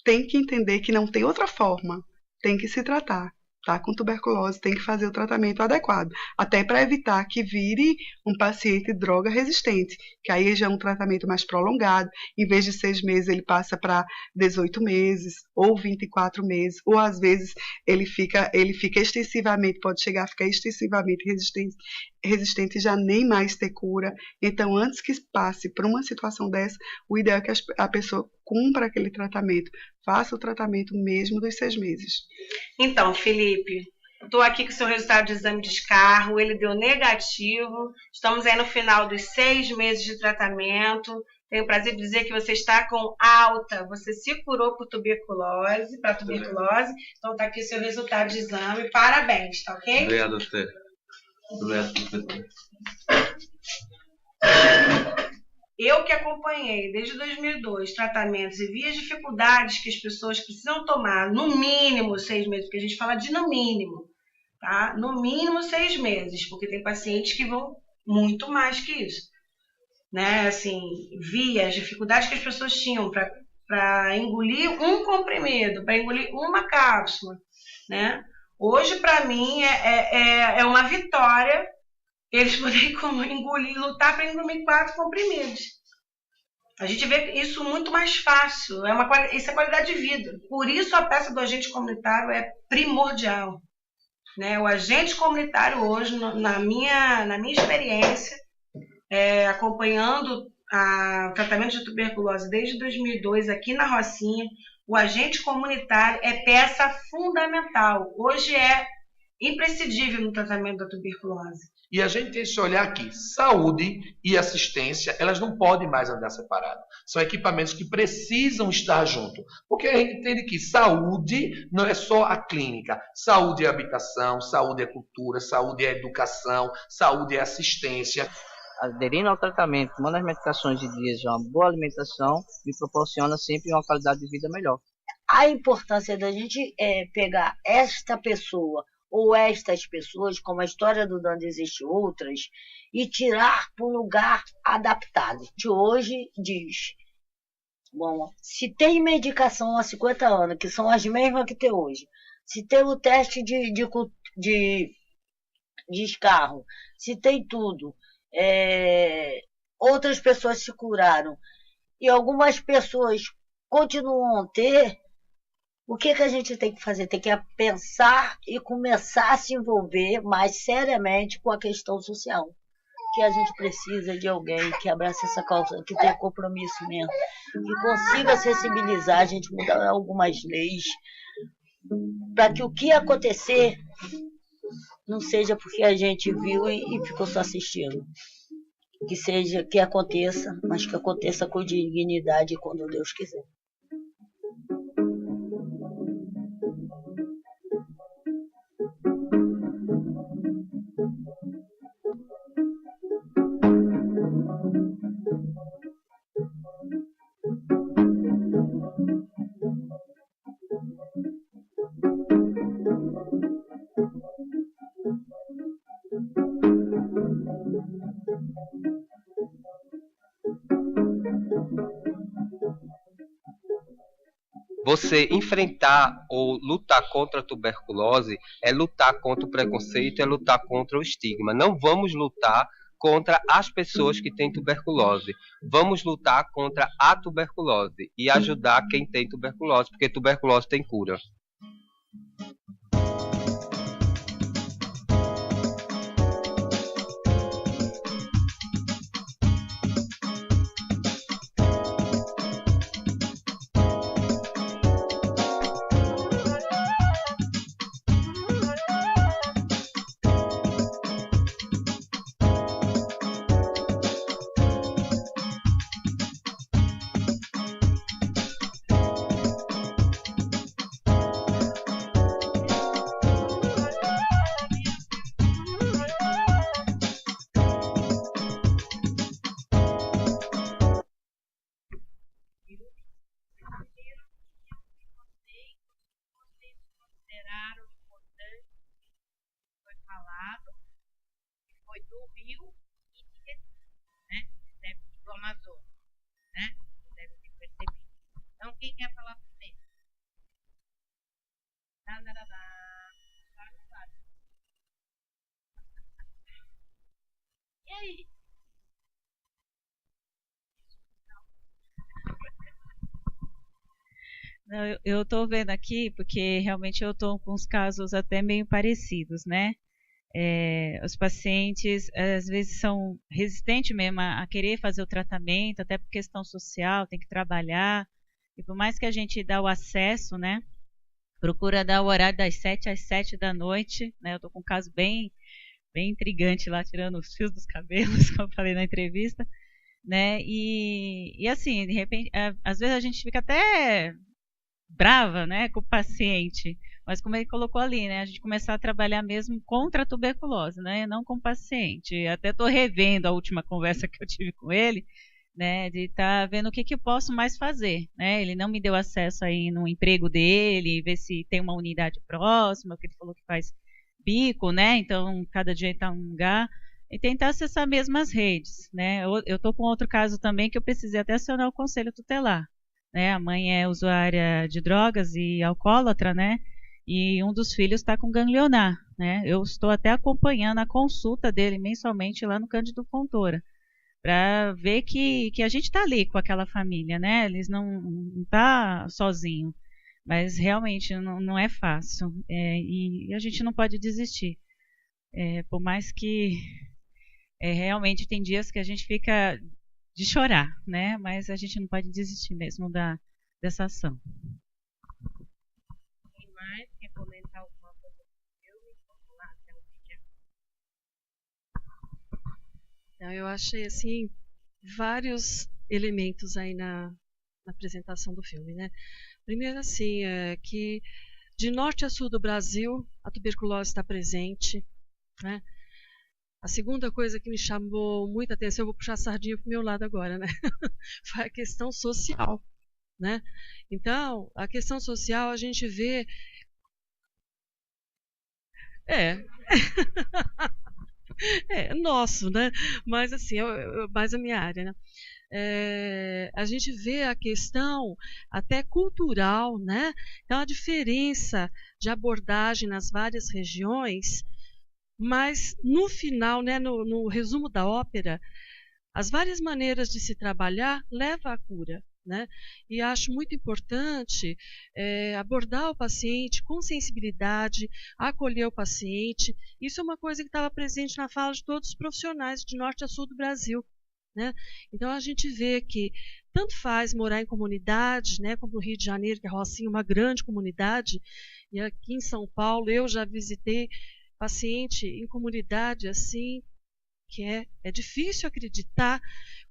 tem que entender que não tem outra forma, tem que se tratar. Tá com tuberculose, tem que fazer o tratamento adequado, até para evitar que vire um paciente droga resistente, que aí já é um tratamento mais prolongado, em vez de 6 meses ele passa para 18 meses, ou 24 meses, ou às vezes ele fica extensivamente, pode chegar a ficar extensivamente resistente e já nem mais ter cura. Então, antes que passe por uma situação dessa, o ideal é que a pessoa cumpra aquele tratamento, faça o tratamento mesmo dos 6 meses. Então, Felipe, estou aqui com o seu resultado de exame de escarro, ele deu negativo, estamos aí no final dos 6 meses de tratamento, tenho o prazer de dizer que você está com alta, você se curou para tuberculose, então está aqui o seu resultado de exame, parabéns, tá ok? Obrigado, doutor. Obrigado, professor. Eu que acompanhei desde 2002 tratamentos e vi as dificuldades que as pessoas precisam tomar, no mínimo 6 meses, porque a gente fala de no mínimo, tá? No mínimo 6 meses, porque tem pacientes que vão muito mais que isso, né? Assim, vi as dificuldades que as pessoas tinham para engolir um comprimido, para engolir uma cápsula, né? Hoje, para mim, é uma vitória eles poderem lutar para engolir 4 comprimidos. A gente vê isso muito mais fácil, isso é qualidade de vida. Por isso a peça do agente comunitário é primordial, né? O agente comunitário hoje, na minha experiência, acompanhando o tratamento de tuberculose desde 2002 aqui na Rocinha, o agente comunitário é peça fundamental. Hoje é imprescindível no tratamento da tuberculose. E a gente tem esse olhar aqui, saúde e assistência, elas não podem mais andar separadas. São equipamentos que precisam estar juntos. Porque a gente entende que saúde não é só a clínica. Saúde é habitação, saúde é cultura, saúde é educação, saúde é assistência. Aderindo ao tratamento, tomando as medicações de dias, uma boa alimentação, me proporciona sempre uma qualidade de vida melhor. A importância da gente pegar esta pessoa ou estas pessoas, como a história do Dando existe outras, e tirar para um lugar adaptado. De hoje diz, bom, se tem medicação há 50 anos, que são as mesmas que tem hoje, se tem o teste de escarro, se tem tudo, outras pessoas se curaram, e algumas pessoas continuam a ter, o que a gente tem que fazer? Tem que pensar e começar a se envolver mais seriamente com a questão social. Que a gente precisa de alguém que abrace essa causa, que tenha compromisso mesmo, que consiga sensibilizar, a gente mudar algumas leis, para que o que acontecer não seja porque a gente viu e ficou só assistindo. Que aconteça, mas que aconteça com dignidade quando Deus quiser. Você enfrentar ou lutar contra a tuberculose é lutar contra o preconceito, é lutar contra o estigma. Não vamos lutar contra as pessoas que têm tuberculose. Vamos lutar contra a tuberculose e ajudar quem tem tuberculose, porque tuberculose tem cura. foi do Rio e de Recife, né? Deve ser do Amazonas, né? Deve ter percebido. Então, quem quer falar primeiro? E aí? Não, eu estou vendo aqui porque realmente eu estou com os casos até meio parecidos, né? Os pacientes às vezes são resistentes mesmo a querer fazer o tratamento, até por questão social, tem que trabalhar. E por mais que a gente dá o acesso, né? Procura dar o horário das 7 às 7 da noite, né? Eu estou com um caso bem intrigante lá, tirando os fios dos cabelos, como eu falei na entrevista, né? E assim, de repente, às vezes a gente fica até brava, né, com o paciente, mas como ele colocou ali, né, a gente começar a trabalhar mesmo contra a tuberculose, né, não com o paciente. Até estou revendo a última conversa que eu tive com ele, né, de estar vendo o que eu posso mais fazer, né. Ele não me deu acesso aí no emprego dele, ver se tem uma unidade próxima, que ele falou que faz bico, né, então cada dia está um lugar, e tentar acessar mesmo as redes, né. Eu estou com outro caso também que eu precisei até acionar o conselho tutelar, né, a mãe é usuária de drogas e alcoólatra, né, e um dos filhos está com ganglionar, né, eu estou até acompanhando a consulta dele mensalmente lá no Cândido Fontoura, para ver que a gente está ali com aquela família, né, eles não tá sozinho, mas realmente não é fácil, e a gente não pode desistir, por mais que realmente tem dias que a gente fica de chorar, né? Mas a gente não pode desistir mesmo dessa ação. Quem mais quer comentar alguma coisa do filme? Vamos lá, Então, eu achei assim vários elementos aí na apresentação do filme, né? Primeiro assim, que de norte a sul do Brasil a tuberculose está presente, né? A segunda coisa que me chamou muita atenção, eu vou puxar a sardinha para o meu lado agora, né? Foi a questão social, né? Então, a questão social a gente vê... nosso, né? Mas assim, mais a minha área, né? A gente vê a questão até cultural, né? Então, a diferença de abordagem nas várias regiões... Mas, no final, né, no resumo da ópera, as várias maneiras de se trabalhar levam à cura, né? E acho muito importante abordar o paciente com sensibilidade, acolher o paciente. Isso é uma coisa que estava presente na fala de todos os profissionais de norte a sul do Brasil, né? Então, a gente vê que tanto faz morar em comunidade, né, como no Rio de Janeiro, que é Rocinha, uma grande comunidade, e aqui em São Paulo eu já visitei paciente em comunidade assim, que é difícil acreditar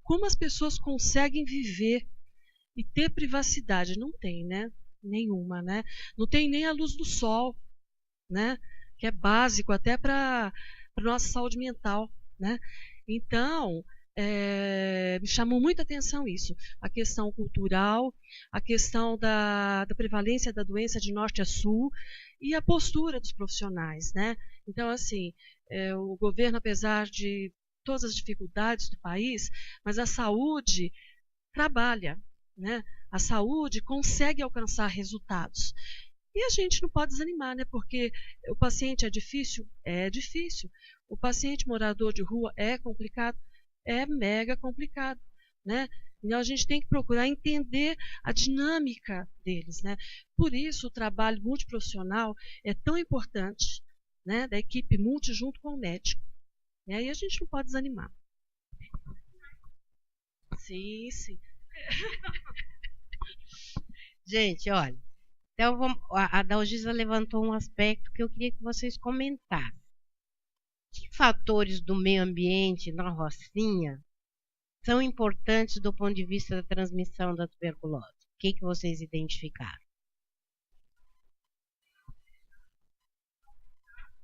como as pessoas conseguem viver e ter privacidade. Não tem, né? Nenhuma, né? Não tem nem a luz do sol, né? Que é básico até para a nossa saúde mental, né? Então, me chamou muita atenção isso, a questão cultural, a questão da prevalência da doença de norte a sul e a postura dos profissionais, né? Então, assim, o governo, apesar de todas as dificuldades do país, mas a saúde trabalha, né? A saúde consegue alcançar resultados. E a gente não pode desanimar, né? Porque o paciente é difícil? É difícil. O paciente morador de rua é complicado? É mega complicado, né? Então a gente tem que procurar entender a dinâmica deles, né? Por isso o trabalho multiprofissional é tão importante, né? Da equipe multi junto com o médico. E aí a gente não pode desanimar. Sim, sim. Gente, olha, então a Dalgisa levantou um aspecto que eu queria que vocês comentassem. Que fatores do meio ambiente na Rocinha são importantes do ponto de vista da transmissão da tuberculose? O que vocês identificaram?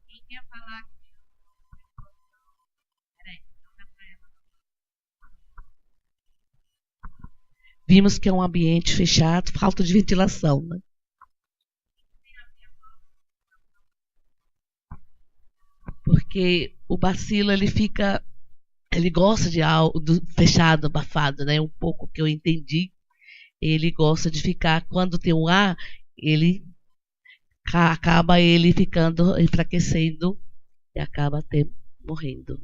Quem quer falar? Vimos que é um ambiente fechado, falta de ventilação, né? porque o bacilo ele gosta de algo fechado, abafado, né? Um pouco que eu entendi. Ele gosta de ficar, quando tem um ar, ele acaba ele ficando enfraquecendo e acaba até morrendo.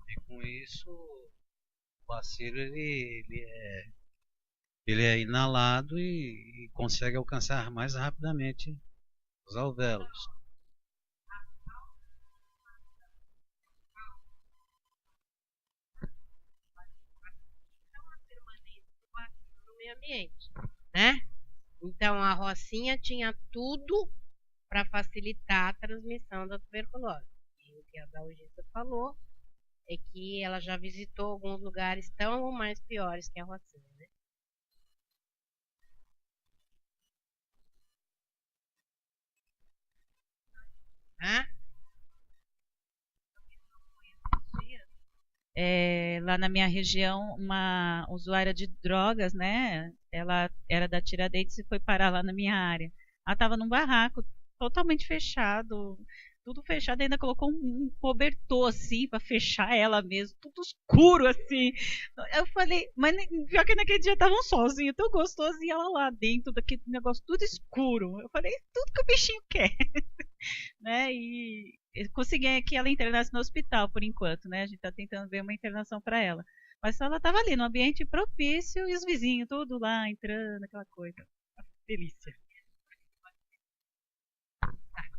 E com isso, o bacilo ele é inalado e consegue alcançar mais rapidamente os alvéolos. No meio ambiente, né? Então a rocinha tinha tudo para facilitar a transmissão da tuberculose. E o que a Dalgisa falou é que ela já visitou alguns lugares tão ou mais piores que a rocinha, né? Hã? Lá na minha região, uma usuária de drogas, né? Ela era da Tiradentes e foi parar lá na minha área. Ela estava num barraco totalmente fechado, tudo fechado, ainda colocou um cobertor assim para fechar ela mesmo, tudo escuro assim. Eu falei, mas pior que naquele dia tava um solzinho tão gostoso e ela lá dentro daquele negócio tudo escuro. Eu falei, tudo que o bichinho quer, né? E consegui que ela internasse no hospital por enquanto, né? A gente tá tentando ver uma internação para ela. Mas ela tava ali no ambiente propício e os vizinhos tudo lá entrando, aquela coisa. Delícia.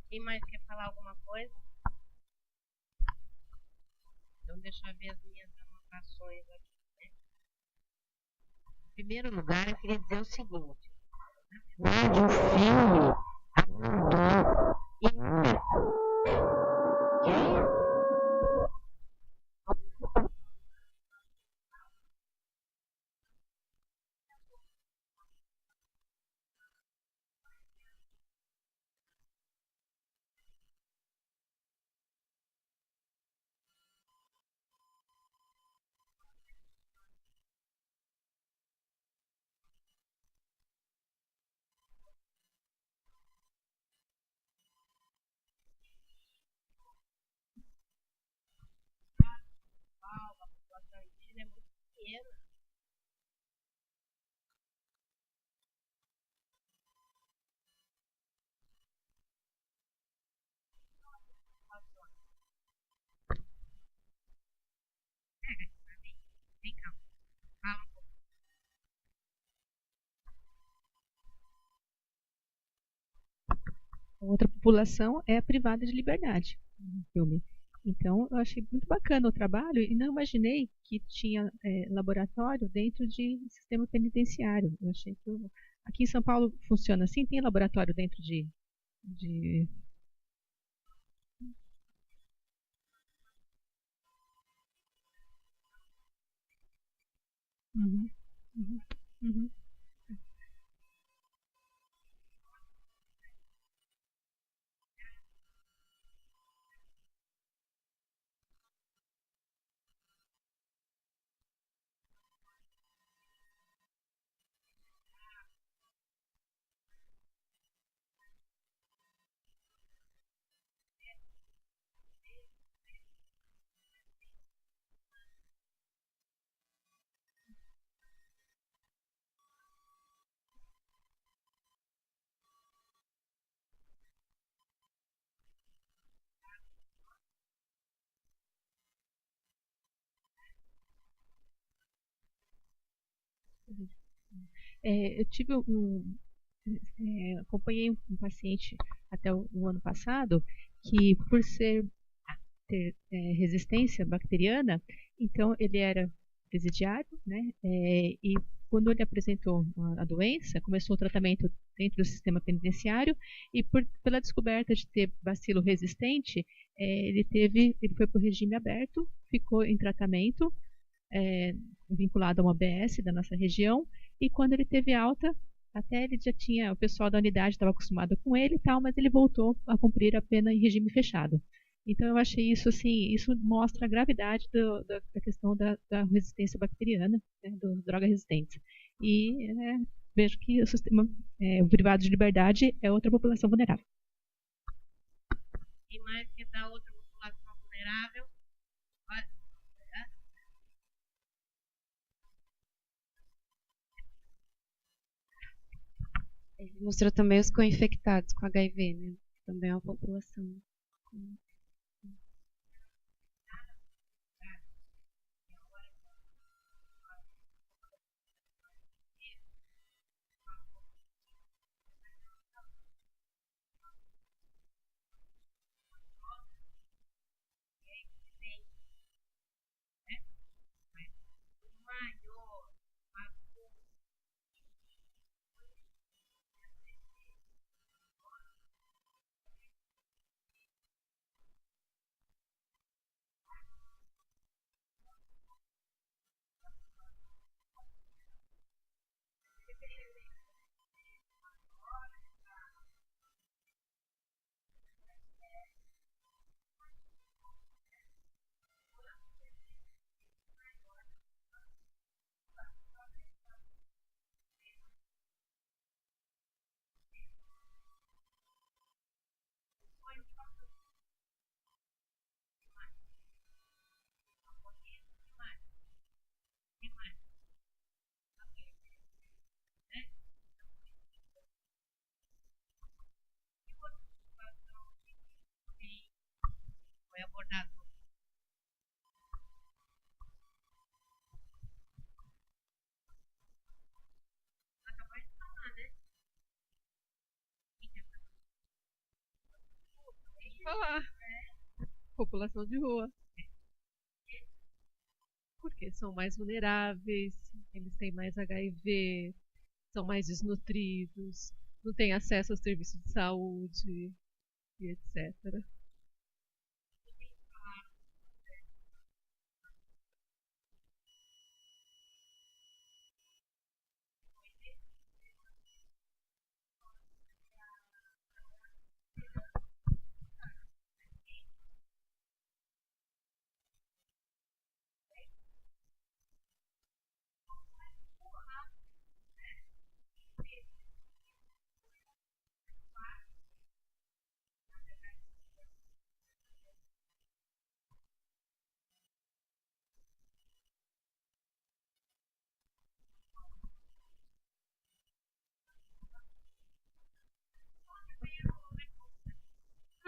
Quem mais quer falar alguma coisa? Então deixa eu ver as minhas anotações aqui, né? Em primeiro lugar, eu queria dizer o seguinte. O filho a população indígena é muito pequena. Vem cá, fala um pouco. Outra população é a privada de liberdade no filme. Então, eu achei muito bacana o trabalho e não imaginei que tinha laboratório dentro de sistema penitenciário. Eu achei que aqui em São Paulo funciona assim, tem laboratório dentro de... Uhum, uhum, uhum. Eu tive acompanhei um paciente até o ano passado que, por ter resistência bacteriana, então ele era presidiário, né? E quando ele apresentou a doença, começou o tratamento dentro do sistema penitenciário e pela descoberta de ter bacilo resistente, ele foi para o regime aberto, ficou em tratamento, vinculado a uma ABS da nossa região, e quando ele teve alta, até ele já tinha, o pessoal da unidade estava acostumado com ele e tal, mas ele voltou a cumprir a pena em regime fechado. Então eu achei isso assim, isso mostra a gravidade da questão da resistência bacteriana, né, das drogas resistentes. E vejo que o privado de liberdade é outra população vulnerável. E mais que da outra população vulnerável? Ele mostrou também os co-infectados com HIV, né? Também é uma população. Foi abordado. Acabou de falar, né? Falar. População de rua. Porque são mais vulneráveis, eles têm mais HIV, são mais desnutridos, não têm acesso aos serviços de saúde e etc.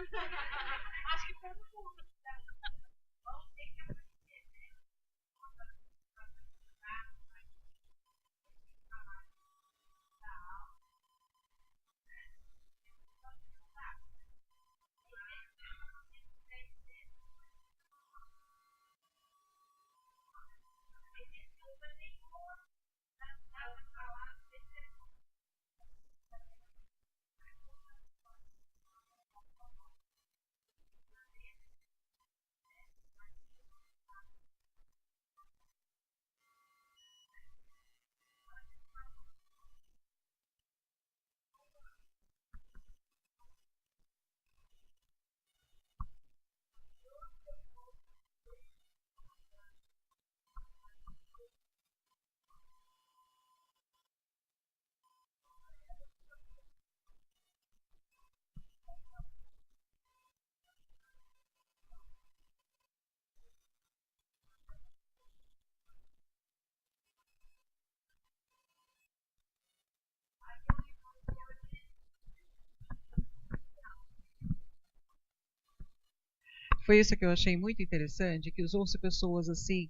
Acho que todo mundo. Vamos ter que aprender, né? Foi isso que eu achei muito interessante, que usou-se pessoas assim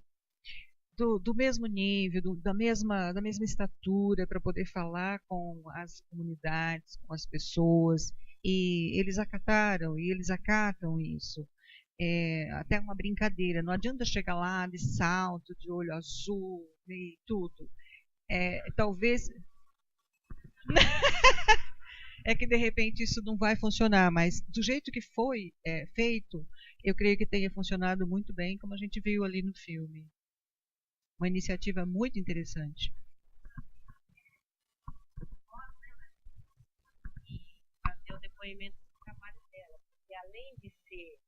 do mesmo nível, da mesma estatura para poder falar com as comunidades, com as pessoas, e eles acataram e eles acatam isso. Até uma brincadeira, não adianta chegar lá de salto, de olho azul e tudo. Talvez é que de repente isso não vai funcionar, mas do jeito que foi feito, eu creio que tenha funcionado muito bem, como a gente viu ali no filme. Uma iniciativa muito interessante. Fazer o depoimento do trabalho dela, porque além de ser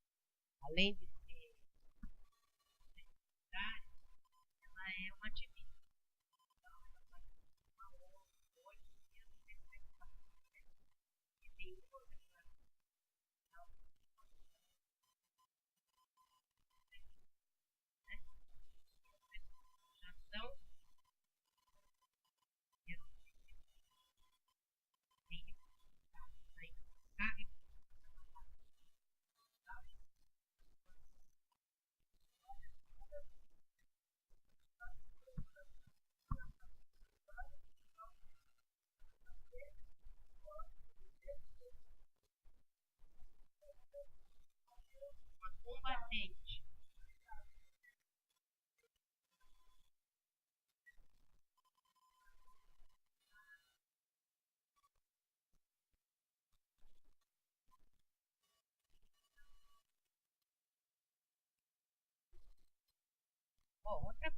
ela é uma ativista. Então, ela participa de uma ONG hoje,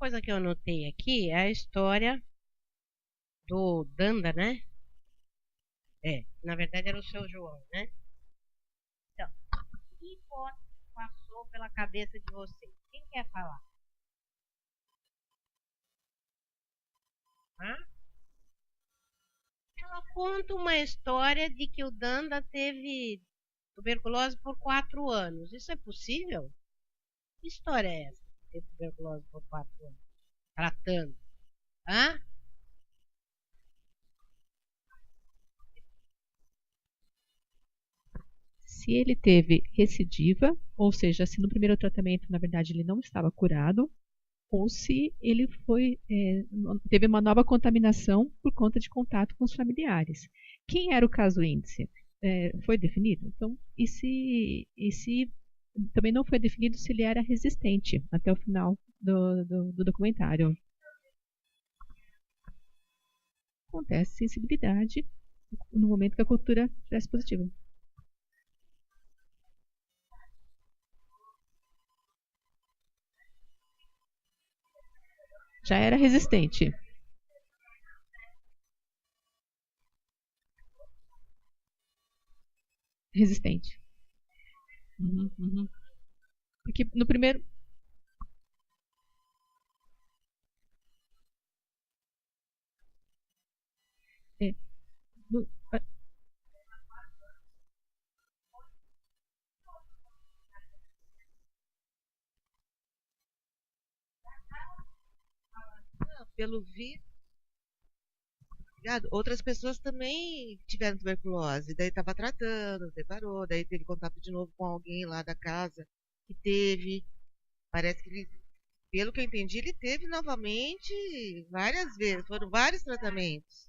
coisa que eu anotei aqui é a história do Danda, né? Na verdade era o seu João, né? Então, que hipótese passou pela cabeça de vocês? Quem quer falar? Hã? Ela conta uma história de que o Danda teve tuberculose por 4 anos. Isso é possível? Que história é essa? Ter tuberculose por 4 anos? Tratando. Hã? Se ele teve recidiva, ou seja, se no primeiro tratamento, na verdade, ele não estava curado, ou se ele teve uma nova contaminação por conta de contato com os familiares. Quem era o caso índice? Foi definido? Então, e se também não foi definido se ele era resistente até o final do documentário? Acontece sensibilidade no momento que a cultura estivesse positiva. Já era resistente. Resistente. Uhum. Porque no primeiro... Pelo vírus, outras pessoas também tiveram tuberculose, daí estava tratando, deparou, daí teve contato de novo com alguém lá da casa que teve. Parece que ele, pelo que eu entendi, ele teve novamente várias vezes, foram vários tratamentos.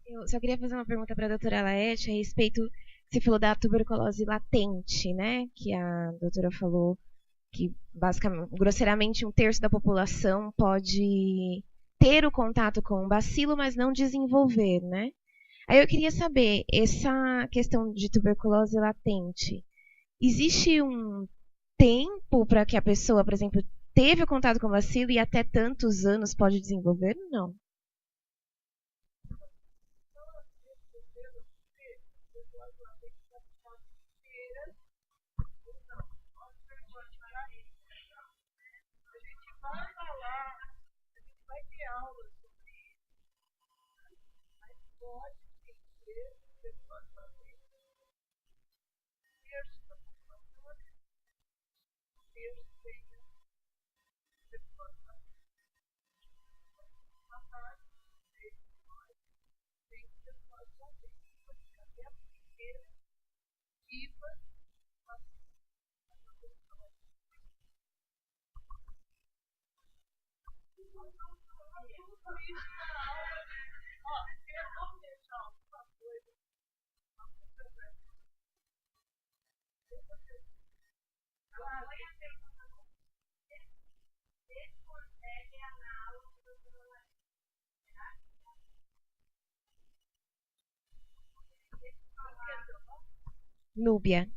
Eu só queria fazer uma pergunta para a doutora Laete a respeito, você falou da tuberculose latente, né? Que a doutora falou que, basicamente, grosseiramente, 1/3 da população pode ter o contato com o bacilo, mas não desenvolver, né? Aí eu queria saber, essa questão de tuberculose latente, existe um tempo para que a pessoa, por exemplo, teve o contato com o bacilo e até tantos anos pode desenvolver? Não. Núbia.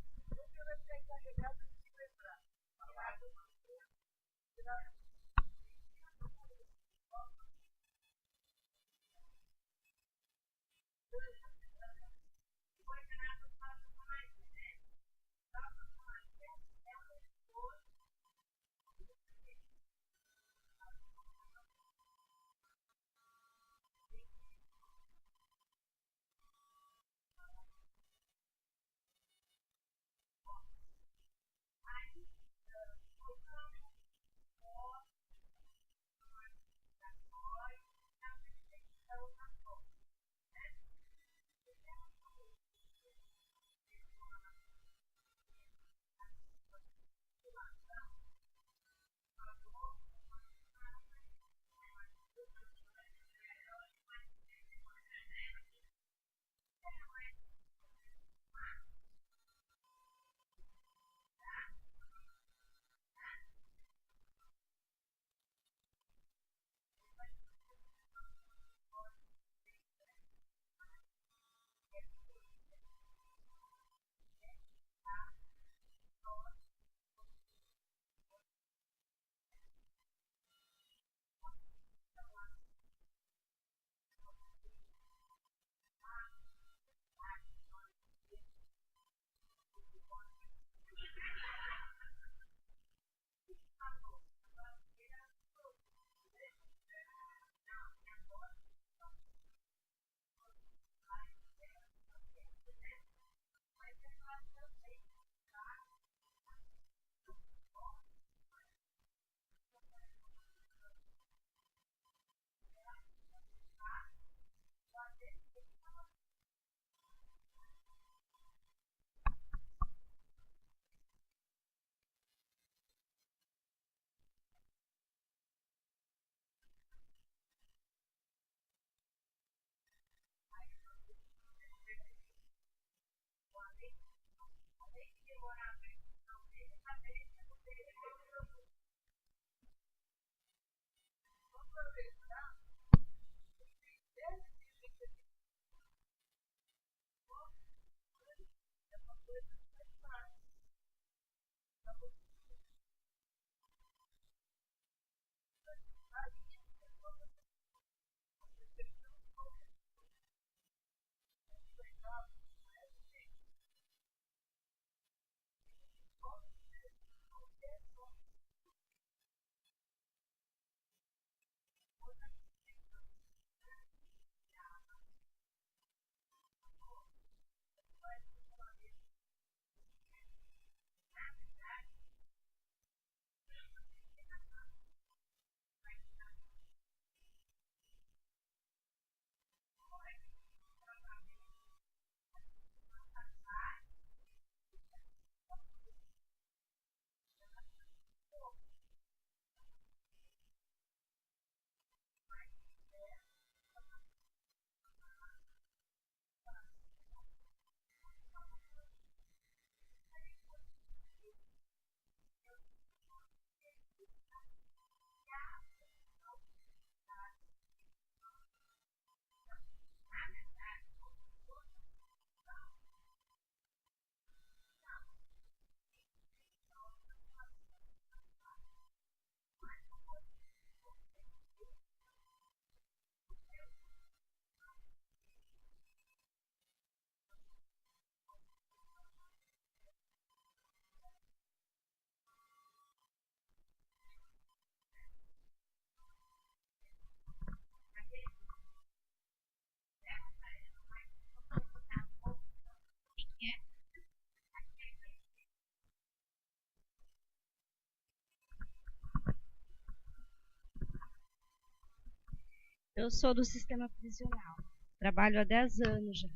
Eu sou do sistema prisional. Trabalho há 10 anos já.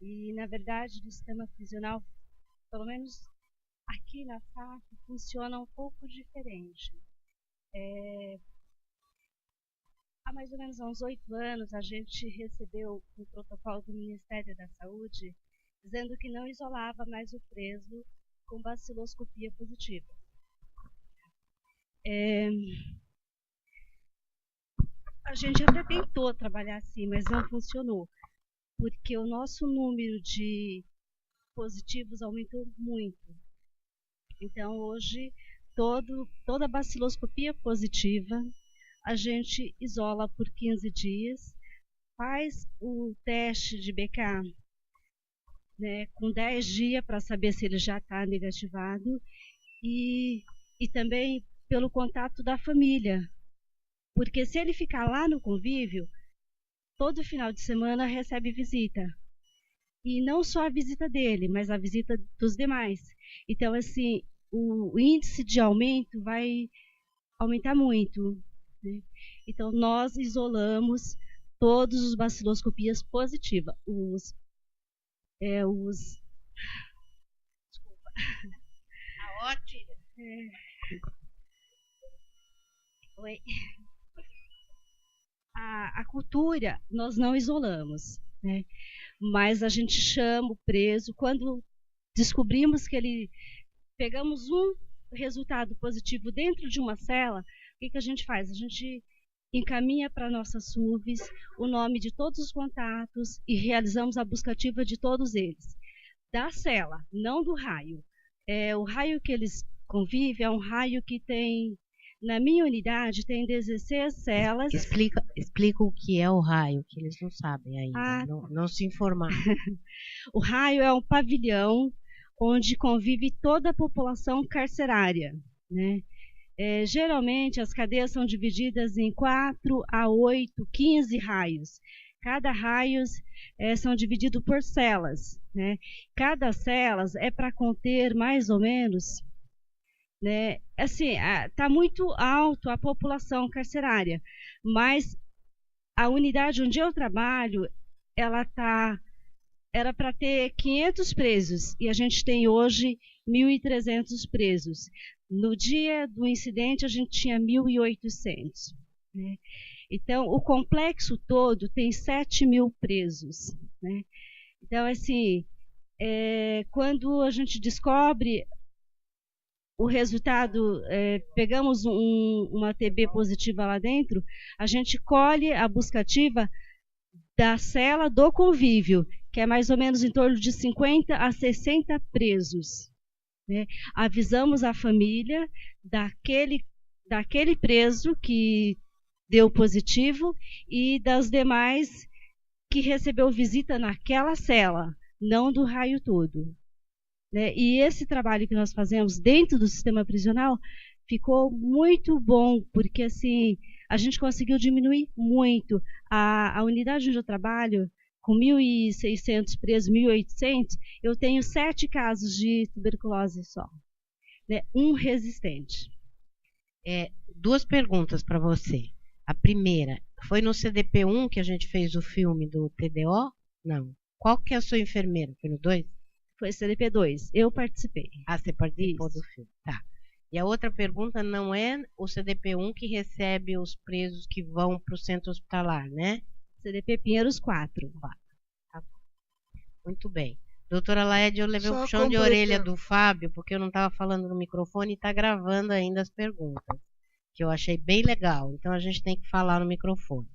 E, na verdade, do sistema prisional, pelo menos aqui na FAC, funciona um pouco diferente. Há mais ou menos uns 8 anos, a gente recebeu um protocolo do Ministério da Saúde dizendo que não isolava mais o preso com baciloscopia positiva. A gente até tentou trabalhar assim, mas não funcionou, porque o nosso número de positivos aumentou muito. Então, hoje, toda baciloscopia positiva, a gente isola por 15 dias, faz o teste de BK, né, com 10 dias para saber se ele já está negativado, e também pelo contato da família. Porque se ele ficar lá no convívio, todo final de semana recebe visita. E não só a visita dele, mas a visita dos demais. Então, assim, o índice de aumento vai aumentar muito, né? Então, nós isolamos todos os baciloscopias positivas. Desculpa. A ótima. Oi. A cultura nós não isolamos, né? Mas a gente chama o preso, quando descobrimos que pegamos um resultado positivo dentro de uma cela, o que a gente faz? A gente encaminha para nossas SUVs o nome de todos os contatos e realizamos a busca ativa de todos eles. Da cela, não do raio. O raio que eles convivem é um raio que tem, na minha unidade, tem 16 celas. Explica o que é o raio, que eles não sabem ainda, não se informaram. O raio é um pavilhão onde convive toda a população carcerária, né? Geralmente as cadeias são divididas em 4 a 8, 15 raios. Cada raio são divididos por celas, né? Cada cela é para conter mais ou menos, né? Assim, está muito alto a população carcerária, mas a unidade onde eu trabalho, era para ter 500 presos e a gente tem hoje 1.300 presos. No dia do incidente, a gente tinha 1.800. Né? Então, o complexo todo tem 7.000 presos. Né? Então, assim, quando a gente descobre o resultado, pegamos uma TB positiva lá dentro, a gente colhe a busca ativa da cela do convívio, que é mais ou menos em torno de 50 a 60 presos. Né? Avisamos a família daquele preso que deu positivo e das demais que recebeu visita naquela cela, não do raio todo. Né? E esse trabalho que nós fazemos dentro do sistema prisional ficou muito bom, porque assim, a gente conseguiu diminuir muito. A unidade onde eu trabalho, com 1.600 presos, 1.800, eu tenho 7 casos de tuberculose só. Né? Um resistente. 2 perguntas para você. A primeira, foi no CDP-1 que a gente fez o filme do TDO? Não. Qual que é o seu enfermeiro? Foi no 2? Foi CDP-2. Eu participei. Você participou do filme. Tá. E a outra pergunta, não é o CDP-1 que recebe os presos que vão para o centro hospitalar, né? CDP Pinheiros 4. Tá bom. Muito bem. Doutora Laede, eu levei um puxão de orelha do Fábio, porque eu não estava falando no microfone e está gravando ainda as perguntas, que eu achei bem legal. Então, a gente tem que falar no microfone.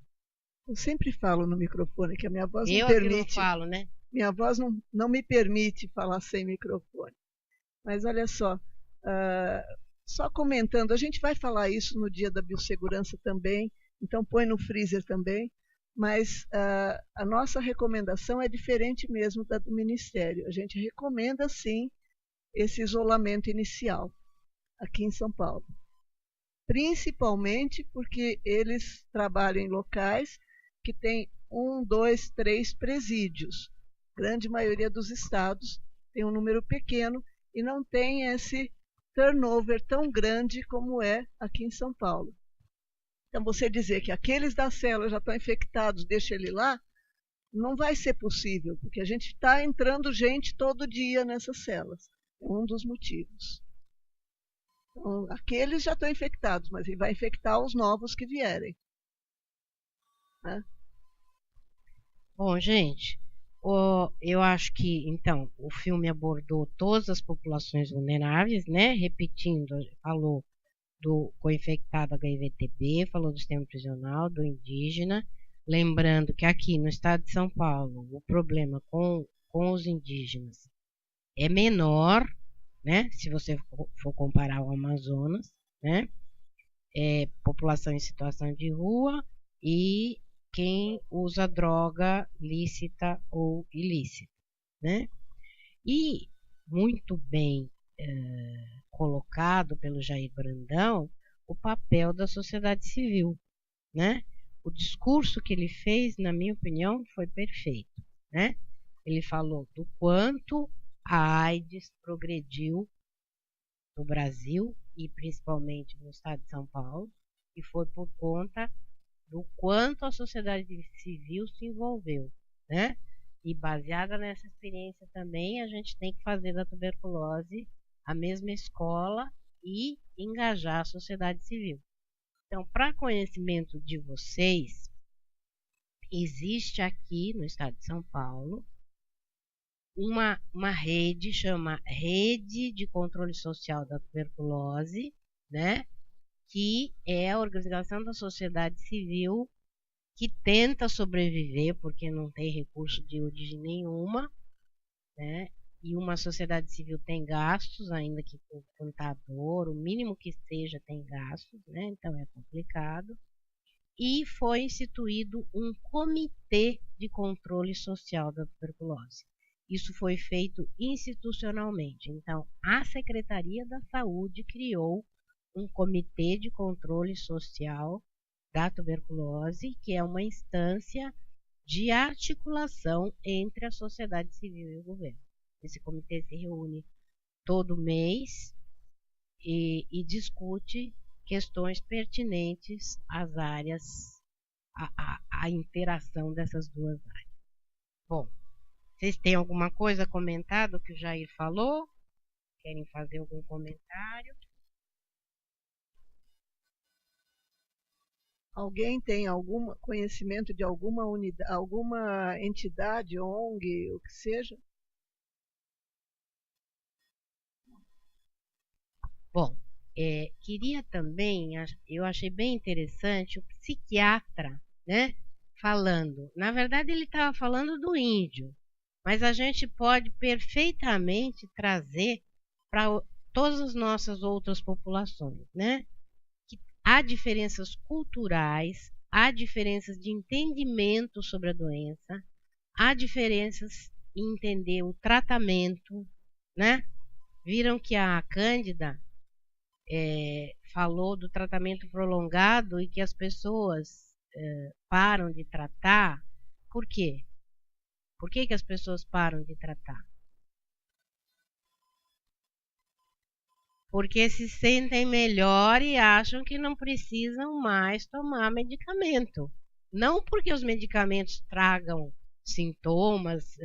Eu sempre falo no microfone, que a minha voz não permite. Eu que não falo, né? Minha voz não me permite falar sem microfone. Mas olha só, só comentando, a gente vai falar isso no dia da biossegurança também, então põe no freezer também, mas a nossa recomendação é diferente mesmo da do Ministério. A gente recomenda, sim, esse isolamento inicial aqui em São Paulo. Principalmente porque eles trabalham em locais que têm 1, 2, 3 presídios. A grande maioria dos estados tem um número pequeno e não tem esse turnover tão grande como é aqui em São Paulo. Então, você dizer que aqueles da célula já estão infectados, deixa ele lá, não vai ser possível, porque a gente está entrando gente todo dia nessas células. É um dos motivos. Então, aqueles já estão infectados, mas ele vai infectar os novos que vierem. Né? Bom, gente, eu acho que, então, o filme abordou todas as populações vulneráveis, né? Repetindo, falou do co-infectado HIV-TB, falou do sistema prisional, do indígena. Lembrando que aqui no estado de São Paulo, o problema com os indígenas é menor, né? Se você for comparar o Amazonas, né? População em situação de rua e quem usa droga lícita ou ilícita, né? E muito bem colocado pelo Jair Brandão o papel da sociedade civil, né? O discurso que ele fez, na minha opinião, foi perfeito, né? Ele falou do quanto a AIDS progrediu no Brasil e principalmente no estado de São Paulo, e foi por conta do quanto a sociedade civil se envolveu, né? E baseada nessa experiência também, a gente tem que fazer da tuberculose a mesma escola e engajar a sociedade civil. Então, para conhecimento de vocês, existe aqui no estado de São Paulo uma rede, chama Rede de Controle Social da Tuberculose, né? Que é a organização da sociedade civil que tenta sobreviver porque não tem recurso de origem nenhuma, né? E uma sociedade civil tem gastos, ainda que com contador, o mínimo que seja tem gastos, né? Então é complicado. E foi instituído um comitê de controle social da tuberculose. Isso foi feito institucionalmente. Então, a Secretaria da Saúde criou um comitê de controle social da tuberculose, que é uma instância de articulação entre a sociedade civil e o governo. Esse comitê se reúne todo mês e discute questões pertinentes às áreas, à interação dessas duas áreas. Bom, vocês têm alguma coisa a comentar do que o Jair falou? Querem fazer algum comentário? Alguém tem algum conhecimento de alguma unidade, alguma entidade, ONG, o que seja? Bom, queria também, eu achei bem interessante o psiquiatra, né, falando. Na verdade, ele estava falando do índio, mas a gente pode perfeitamente trazer para todas as nossas outras populações, né? Que há diferenças culturais, há diferenças de entendimento sobre a doença, há diferenças em entender o tratamento, né? Viram que a Cândida falou do tratamento prolongado e que as pessoas param de tratar. Por quê? Por que as pessoas param de tratar? Porque se sentem melhor e acham que não precisam mais tomar medicamento. Não porque os medicamentos tragam sintomas,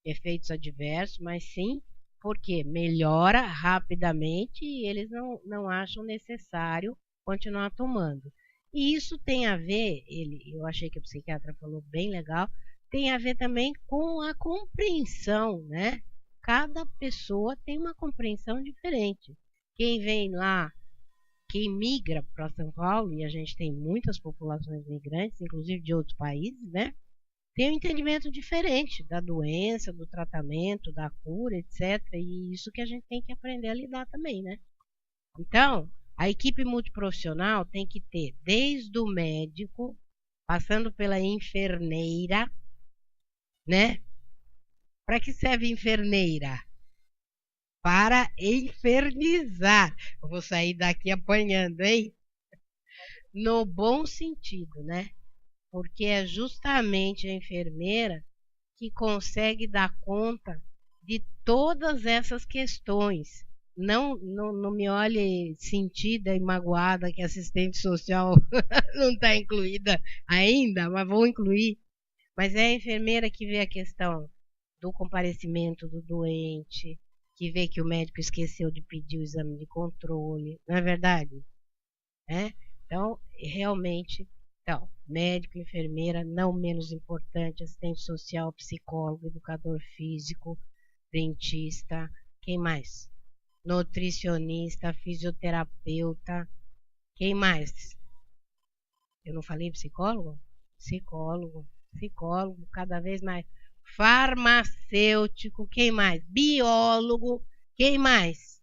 efeitos adversos, mas sim porque melhora rapidamente e eles não acham necessário continuar tomando. E isso tem a ver, eu achei que o psiquiatra falou bem legal, tem a ver também com a compreensão, né? Cada pessoa tem uma compreensão diferente. Quem vem lá, quem migra para São Paulo, e a gente tem muitas populações migrantes, inclusive de outros países, né? Tem um entendimento diferente da doença, do tratamento, da cura, etc. E isso que a gente tem que aprender a lidar também, né? Então, a equipe multiprofissional tem que ter desde o médico, passando pela enfermeira, né? Para que serve enfermeira? Para infernizar. Eu vou sair daqui apanhando, hein? No bom sentido, né? Porque é justamente a enfermeira que consegue dar conta de todas essas questões não me olhe sentida e magoada que a assistente social não está incluída ainda, mas vou incluir. Mas é a enfermeira que vê a questão do comparecimento do doente, que vê que o médico esqueceu de pedir o exame de controle, não é verdade? Então, realmente, médico, enfermeira, não menos importante, assistente social, psicólogo, educador físico, dentista, quem mais? Nutricionista, fisioterapeuta, quem mais? Eu não falei psicólogo? Psicólogo, cada vez mais. Farmacêutico, quem mais? Biólogo, quem mais?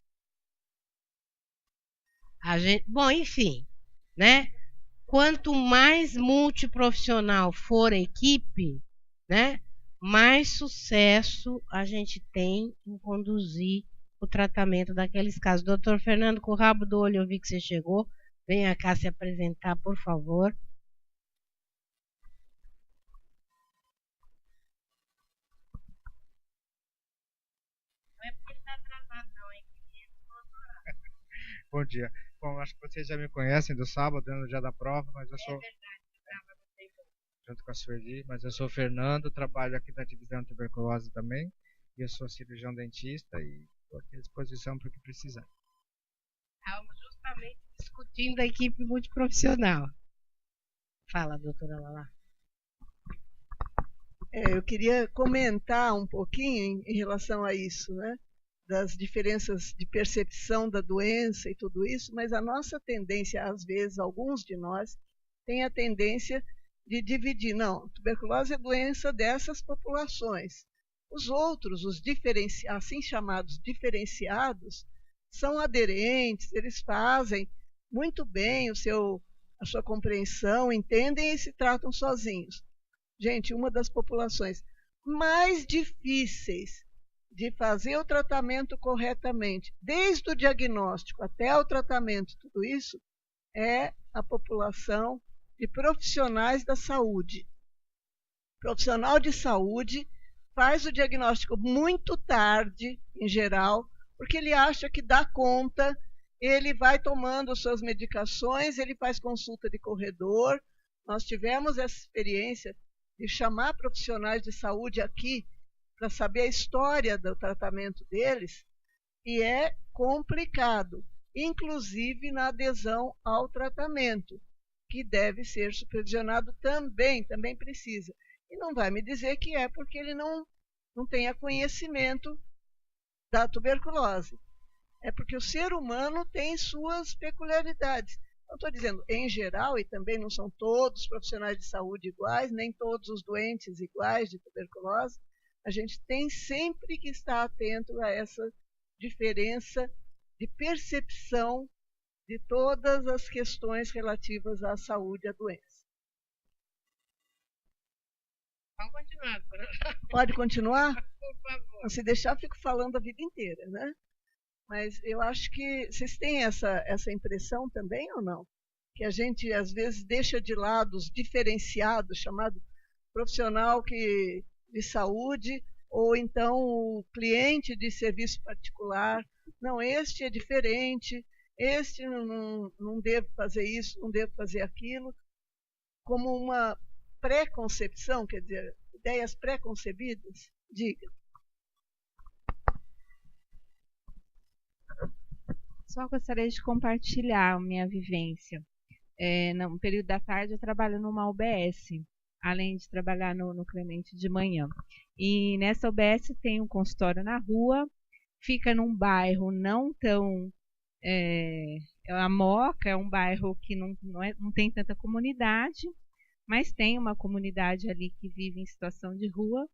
Bom, enfim, né? Quanto mais multiprofissional for a equipe, né, mais sucesso a gente tem em conduzir o tratamento daqueles casos. Doutor Fernando, com o rabo do olho, eu vi que você chegou. Venha cá se apresentar, por favor. Bom dia. Bom, acho que vocês já me conhecem do sábado, no dia da prova, mas eu sou... junto com a Sueli, mas eu sou o Fernando, trabalho aqui na divisão de tuberculose também, e eu sou cirurgião dentista e estou aqui à disposição para o que precisar. Estamos justamente discutindo a equipe multiprofissional. Fala, doutora Lala. Eu queria comentar um pouquinho em relação a isso, né? Das diferenças de percepção da doença e tudo isso, mas a nossa tendência, às vezes, alguns de nós, tem a tendência de dividir. Não, tuberculose é doença dessas populações. Os outros, os assim chamados diferenciados, são aderentes, eles fazem muito bem a sua compreensão, entendem e se tratam sozinhos. Gente, uma das populações mais difíceis de fazer o tratamento corretamente, desde o diagnóstico até o tratamento, tudo isso, é a população de profissionais da saúde. O profissional de saúde faz o diagnóstico muito tarde, em geral, porque ele acha que dá conta, ele vai tomando suas medicações, ele faz consulta de corredor. Nós tivemos essa experiência de chamar profissionais de saúde aqui para saber a história do tratamento deles, e é complicado, inclusive na adesão ao tratamento, que deve ser supervisionado também precisa. E não vai me dizer que é porque ele não tenha conhecimento da tuberculose. É porque o ser humano tem suas peculiaridades. Não estou dizendo em geral, e também não são todos os profissionais de saúde iguais, nem todos os doentes iguais de tuberculose. A gente tem sempre que estar atento a essa diferença de percepção de todas as questões relativas à saúde e à doença. Pode continuar, Pode continuar? Por favor. Se deixar, fico falando a vida inteira, né? Mas eu acho que vocês têm essa impressão também ou não? Que a gente, às vezes, deixa de lado os diferenciados, chamado profissional de saúde, ou então o cliente de serviço particular. Não, este é diferente, este não devo fazer isso, não devo fazer aquilo, como uma preconcepção, quer dizer, ideias preconcebidas. Diga. Só gostaria de compartilhar a minha vivência. No período da tarde eu trabalho numa UBS, além de trabalhar no Clemente de manhã. E nessa UBS tem um consultório na rua, fica num bairro não tão... a Moca é um bairro que não tem tanta comunidade, mas tem uma comunidade ali que vive em situação de rua.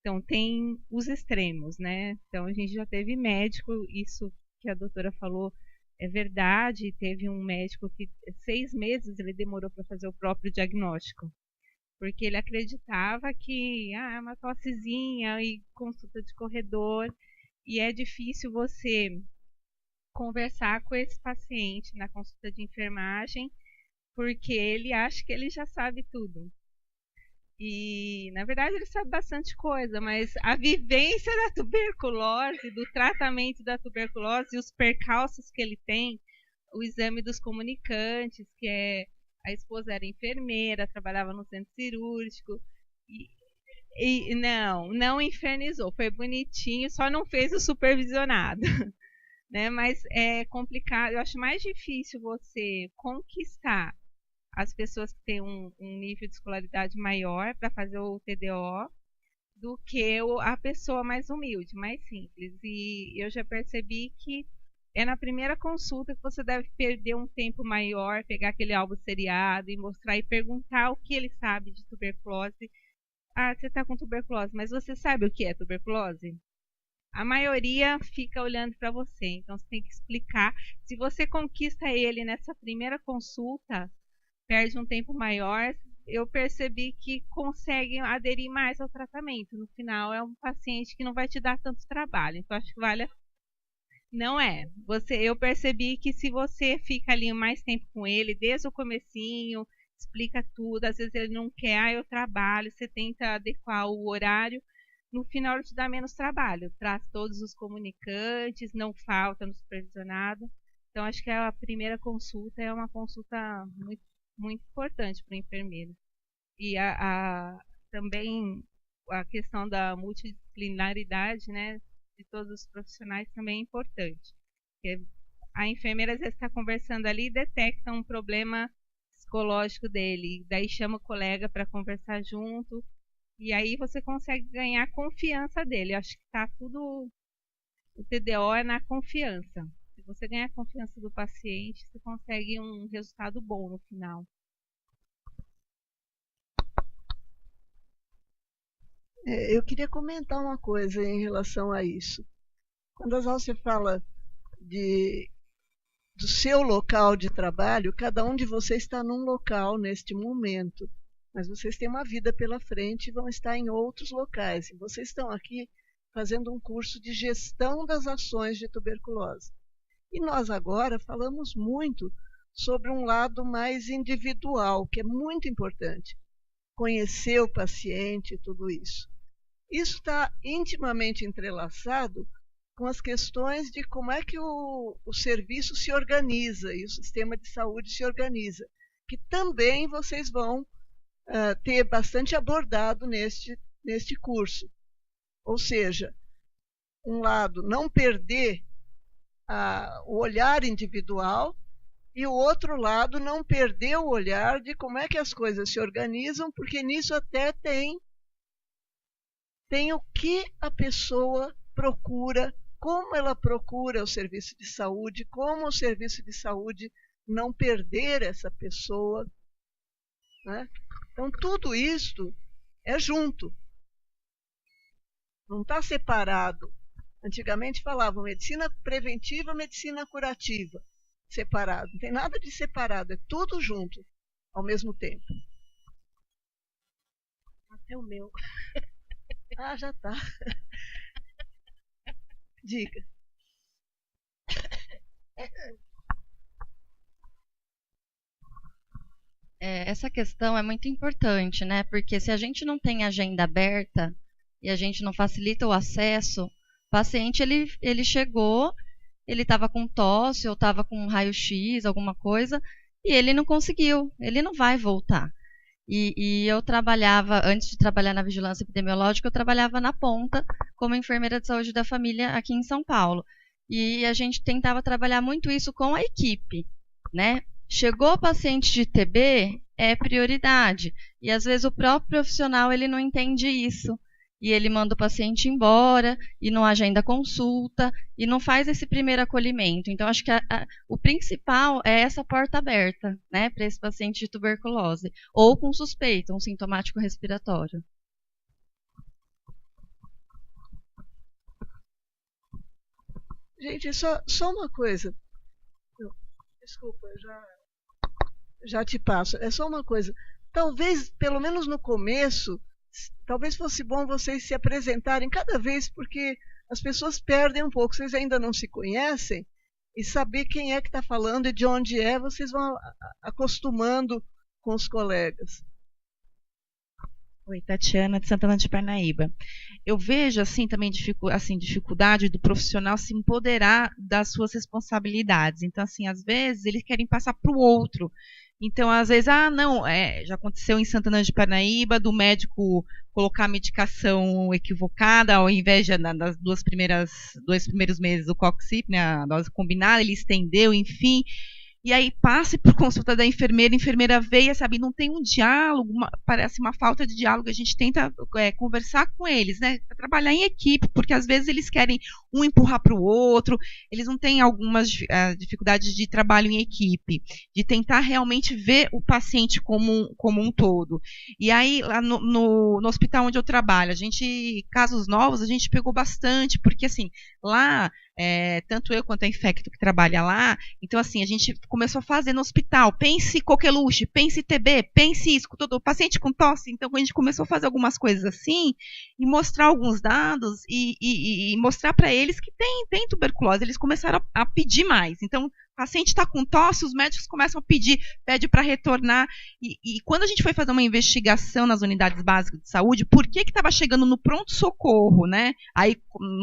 Então tem os extremos, né? Então a gente já teve médico, isso que a doutora falou é verdade. Teve um médico que 6 meses ele demorou para fazer o próprio diagnóstico, porque ele acreditava que é uma tossezinha e consulta de corredor, e é difícil você conversar com esse paciente na consulta de enfermagem, porque ele acha que ele já sabe tudo. E, na verdade, ele sabe bastante coisa, mas a vivência da tuberculose, do tratamento da tuberculose e os percalços que ele tem, o exame dos comunicantes, que é a esposa era enfermeira, trabalhava no centro cirúrgico, e não infernizou, foi bonitinho, só não fez o supervisionado. Né? Mas é complicado, eu acho mais difícil você conquistar as pessoas que têm um nível de escolaridade maior para fazer o TDO do que a pessoa mais humilde, mais simples. E eu já percebi que é na primeira consulta que você deve perder um tempo maior, pegar aquele álbum seriado e mostrar e perguntar o que ele sabe de tuberculose. Ah, você está com tuberculose, mas você sabe o que é tuberculose? A maioria fica olhando para você, então você tem que explicar. Se você conquista ele nessa primeira consulta, perde um tempo maior, eu percebi que consegue aderir mais ao tratamento. No final, é um paciente que não vai te dar tanto trabalho. Então, acho que vale. Não é. Eu percebi que se você fica ali mais tempo com ele, desde o comecinho, explica tudo, às vezes ele não quer, eu trabalho, você tenta adequar o horário, no final ele te dá menos trabalho. Traz todos os comunicantes, não falta no supervisionado. Então, acho que a primeira consulta é uma consulta muito importante para o enfermeiro. E também a questão da multidisciplinaridade, né, de todos os profissionais também é importante. Porque a enfermeira às vezes está conversando ali e detecta um problema psicológico dele, daí chama o colega para conversar junto, e aí você consegue ganhar a confiança dele. Eu acho que está tudo... O TDO é na confiança. Se você ganhar a confiança do paciente, você consegue um resultado bom no final. Eu queria comentar uma coisa em relação a isso. Quando você fala do seu local de trabalho, cada um de vocês está num local neste momento, mas vocês têm uma vida pela frente e vão estar em outros locais. E vocês estão aqui fazendo um curso de gestão das ações de tuberculose. E nós agora falamos muito sobre um lado mais individual, que é muito importante. Conhecer o paciente e tudo isso. Isso está intimamente entrelaçado com as questões de como é que o serviço se organiza e o sistema de saúde se organiza, que também vocês vão ter bastante abordado neste curso. Ou seja, um lado, não perder o olhar individual, e o outro lado, não perder o olhar de como é que as coisas se organizam, porque nisso até tem o que a pessoa procura, como ela procura o serviço de saúde, como o serviço de saúde não perder essa pessoa, né? Então, tudo isso é junto. Não está separado. Antigamente falavam medicina preventiva, medicina curativa. Separado. Não tem nada de separado, é tudo junto, ao mesmo tempo. Até o meu. Ah, já está. Diga. Essa questão é muito importante, né? Porque se a gente não tem agenda aberta e a gente não facilita o acesso, o paciente ele chegou, ele estava com tosse ou estava com um raio-x, alguma coisa, e ele não conseguiu, ele não vai voltar. E eu trabalhava, antes de trabalhar na vigilância epidemiológica, eu trabalhava na ponta como enfermeira de saúde da família aqui em São Paulo. E a gente tentava trabalhar muito isso com a equipe, né? Chegou paciente de TB, é prioridade. E às vezes o próprio profissional ele não entende isso. E ele manda o paciente embora, e não agenda consulta, e não faz esse primeiro acolhimento. Então, acho que o principal é essa porta aberta, né, para esse paciente de tuberculose, ou com suspeita, um sintomático respiratório. Gente, só uma coisa. Desculpa, já te passo. É só uma coisa. Talvez, pelo menos no começo, talvez fosse bom vocês se apresentarem cada vez, porque as pessoas perdem um pouco. Vocês ainda não se conhecem, e saber quem é que está falando e de onde é, vocês vão acostumando com os colegas. Oi, Tatiana, de Santana de Parnaíba. Eu vejo, assim, também dificuldade do profissional se empoderar das suas responsabilidades. Então, assim, às vezes, eles querem passar para o outro. Então, às vezes, já aconteceu em Santana de Parnaíba, do médico colocar a medicação equivocada, ao invés das dois primeiros meses do Coxip, né, a dose combinada, ele estendeu, enfim. E aí passe por consulta da enfermeira, a enfermeira veio, sabe, não tem um diálogo, parece uma falta de diálogo, a gente tenta conversar com eles, né, trabalhar em equipe, porque às vezes eles querem um empurrar para o outro, eles não têm algumas dificuldades de trabalho em equipe, de tentar realmente ver o paciente como um todo. E aí, lá no hospital onde eu trabalho, casos novos, a gente pegou bastante, porque assim, lá, tanto eu quanto a Infecto que trabalha lá, então assim, a gente começou a fazer no hospital, pense coqueluche, pense TB, pense isso, todo paciente com tosse, então a gente começou a fazer algumas coisas assim, e mostrar alguns dados, e mostrar para eles que tem tuberculose, eles começaram a pedir mais, então o paciente está com tosse, os médicos começam a pede para retornar. E quando a gente foi fazer uma investigação nas unidades básicas de saúde, por que estava chegando no pronto-socorro, né? Aí,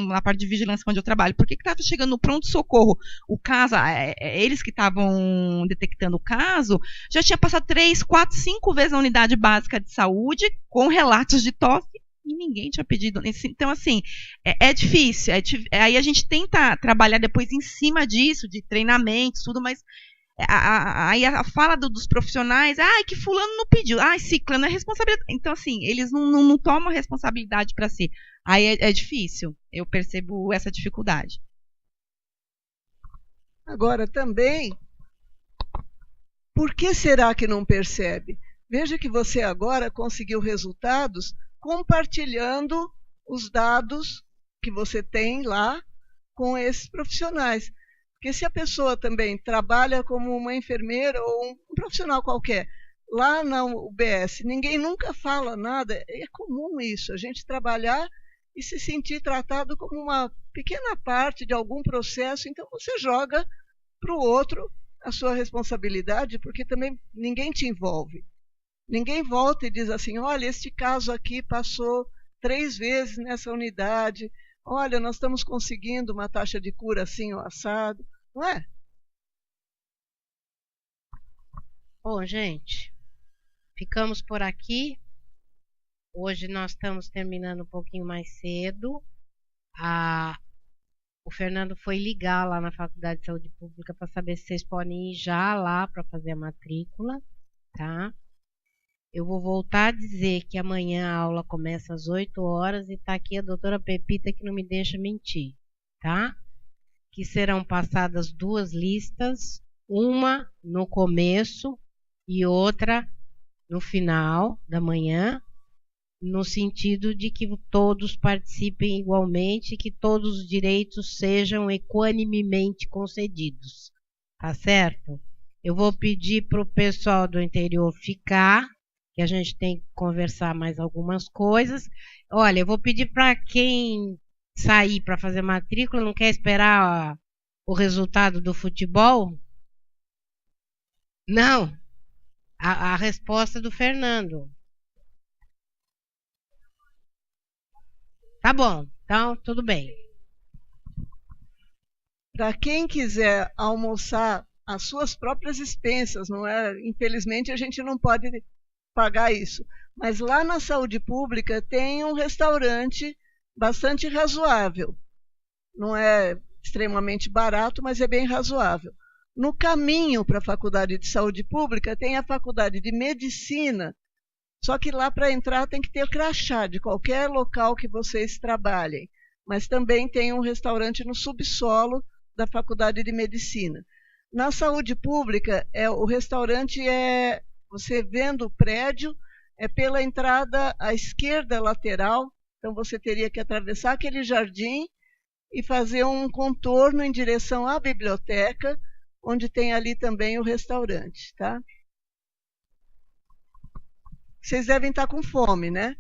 na parte de vigilância onde eu trabalho, por que estava chegando no pronto-socorro? O caso, eles que estavam detectando o caso, já tinha passado 3, 4, 5 vezes na unidade básica de saúde, com relatos de tosse, e ninguém tinha pedido. Então, assim, é difícil. Aí a gente tenta trabalhar depois em cima disso, de treinamento, tudo, mas aí a fala dos profissionais, que fulano não pediu, ciclano é responsabilidade. Então, assim, eles não tomam responsabilidade para si. Aí é difícil. Eu percebo essa dificuldade. Agora, também, por que será que não percebe? Veja que você agora conseguiu resultados compartilhando os dados que você tem lá com esses profissionais. Porque se a pessoa também trabalha como uma enfermeira ou um profissional qualquer, lá na UBS, ninguém nunca fala nada, é comum isso, a gente trabalhar e se sentir tratado como uma pequena parte de algum processo, então você joga para o outro a sua responsabilidade, porque também ninguém te envolve. Ninguém volta e diz assim, olha, este caso aqui passou 3 vezes nessa unidade, olha, nós estamos conseguindo uma taxa de cura assim ou assado, não é? Bom, gente, ficamos por aqui. Hoje nós estamos terminando um pouquinho mais cedo. O Fernando foi ligar lá na Faculdade de Saúde Pública para saber se vocês podem ir já lá para fazer a matrícula, tá? Eu vou voltar a dizer que amanhã a aula começa às 8 horas e está aqui a doutora Pepita que não me deixa mentir, tá? Que serão passadas 2 listas, uma no começo e outra no final da manhã, no sentido de que todos participem igualmente e que todos os direitos sejam equanimemente concedidos, tá certo? Eu vou pedir para o pessoal do interior ficar, que a gente tem que conversar mais algumas coisas. Olha, eu vou pedir para quem sair para fazer matrícula, não quer esperar o resultado do futebol? Não. A resposta do Fernando. Tá bom, então tudo bem. Para quem quiser almoçar às suas próprias expensas, não é? Infelizmente a gente não pode pagar isso. Mas lá na saúde pública tem um restaurante bastante razoável. Não é extremamente barato, mas é bem razoável. No caminho para a Faculdade de Saúde Pública tem a Faculdade de Medicina, só que lá para entrar tem que ter crachá de qualquer local que vocês trabalhem. Mas também tem um restaurante no subsolo da Faculdade de Medicina. Na saúde pública, o restaurante você vendo o prédio, é pela entrada à esquerda lateral, então você teria que atravessar aquele jardim e fazer um contorno em direção à biblioteca, onde tem ali também o restaurante, tá? Vocês devem estar com fome, né?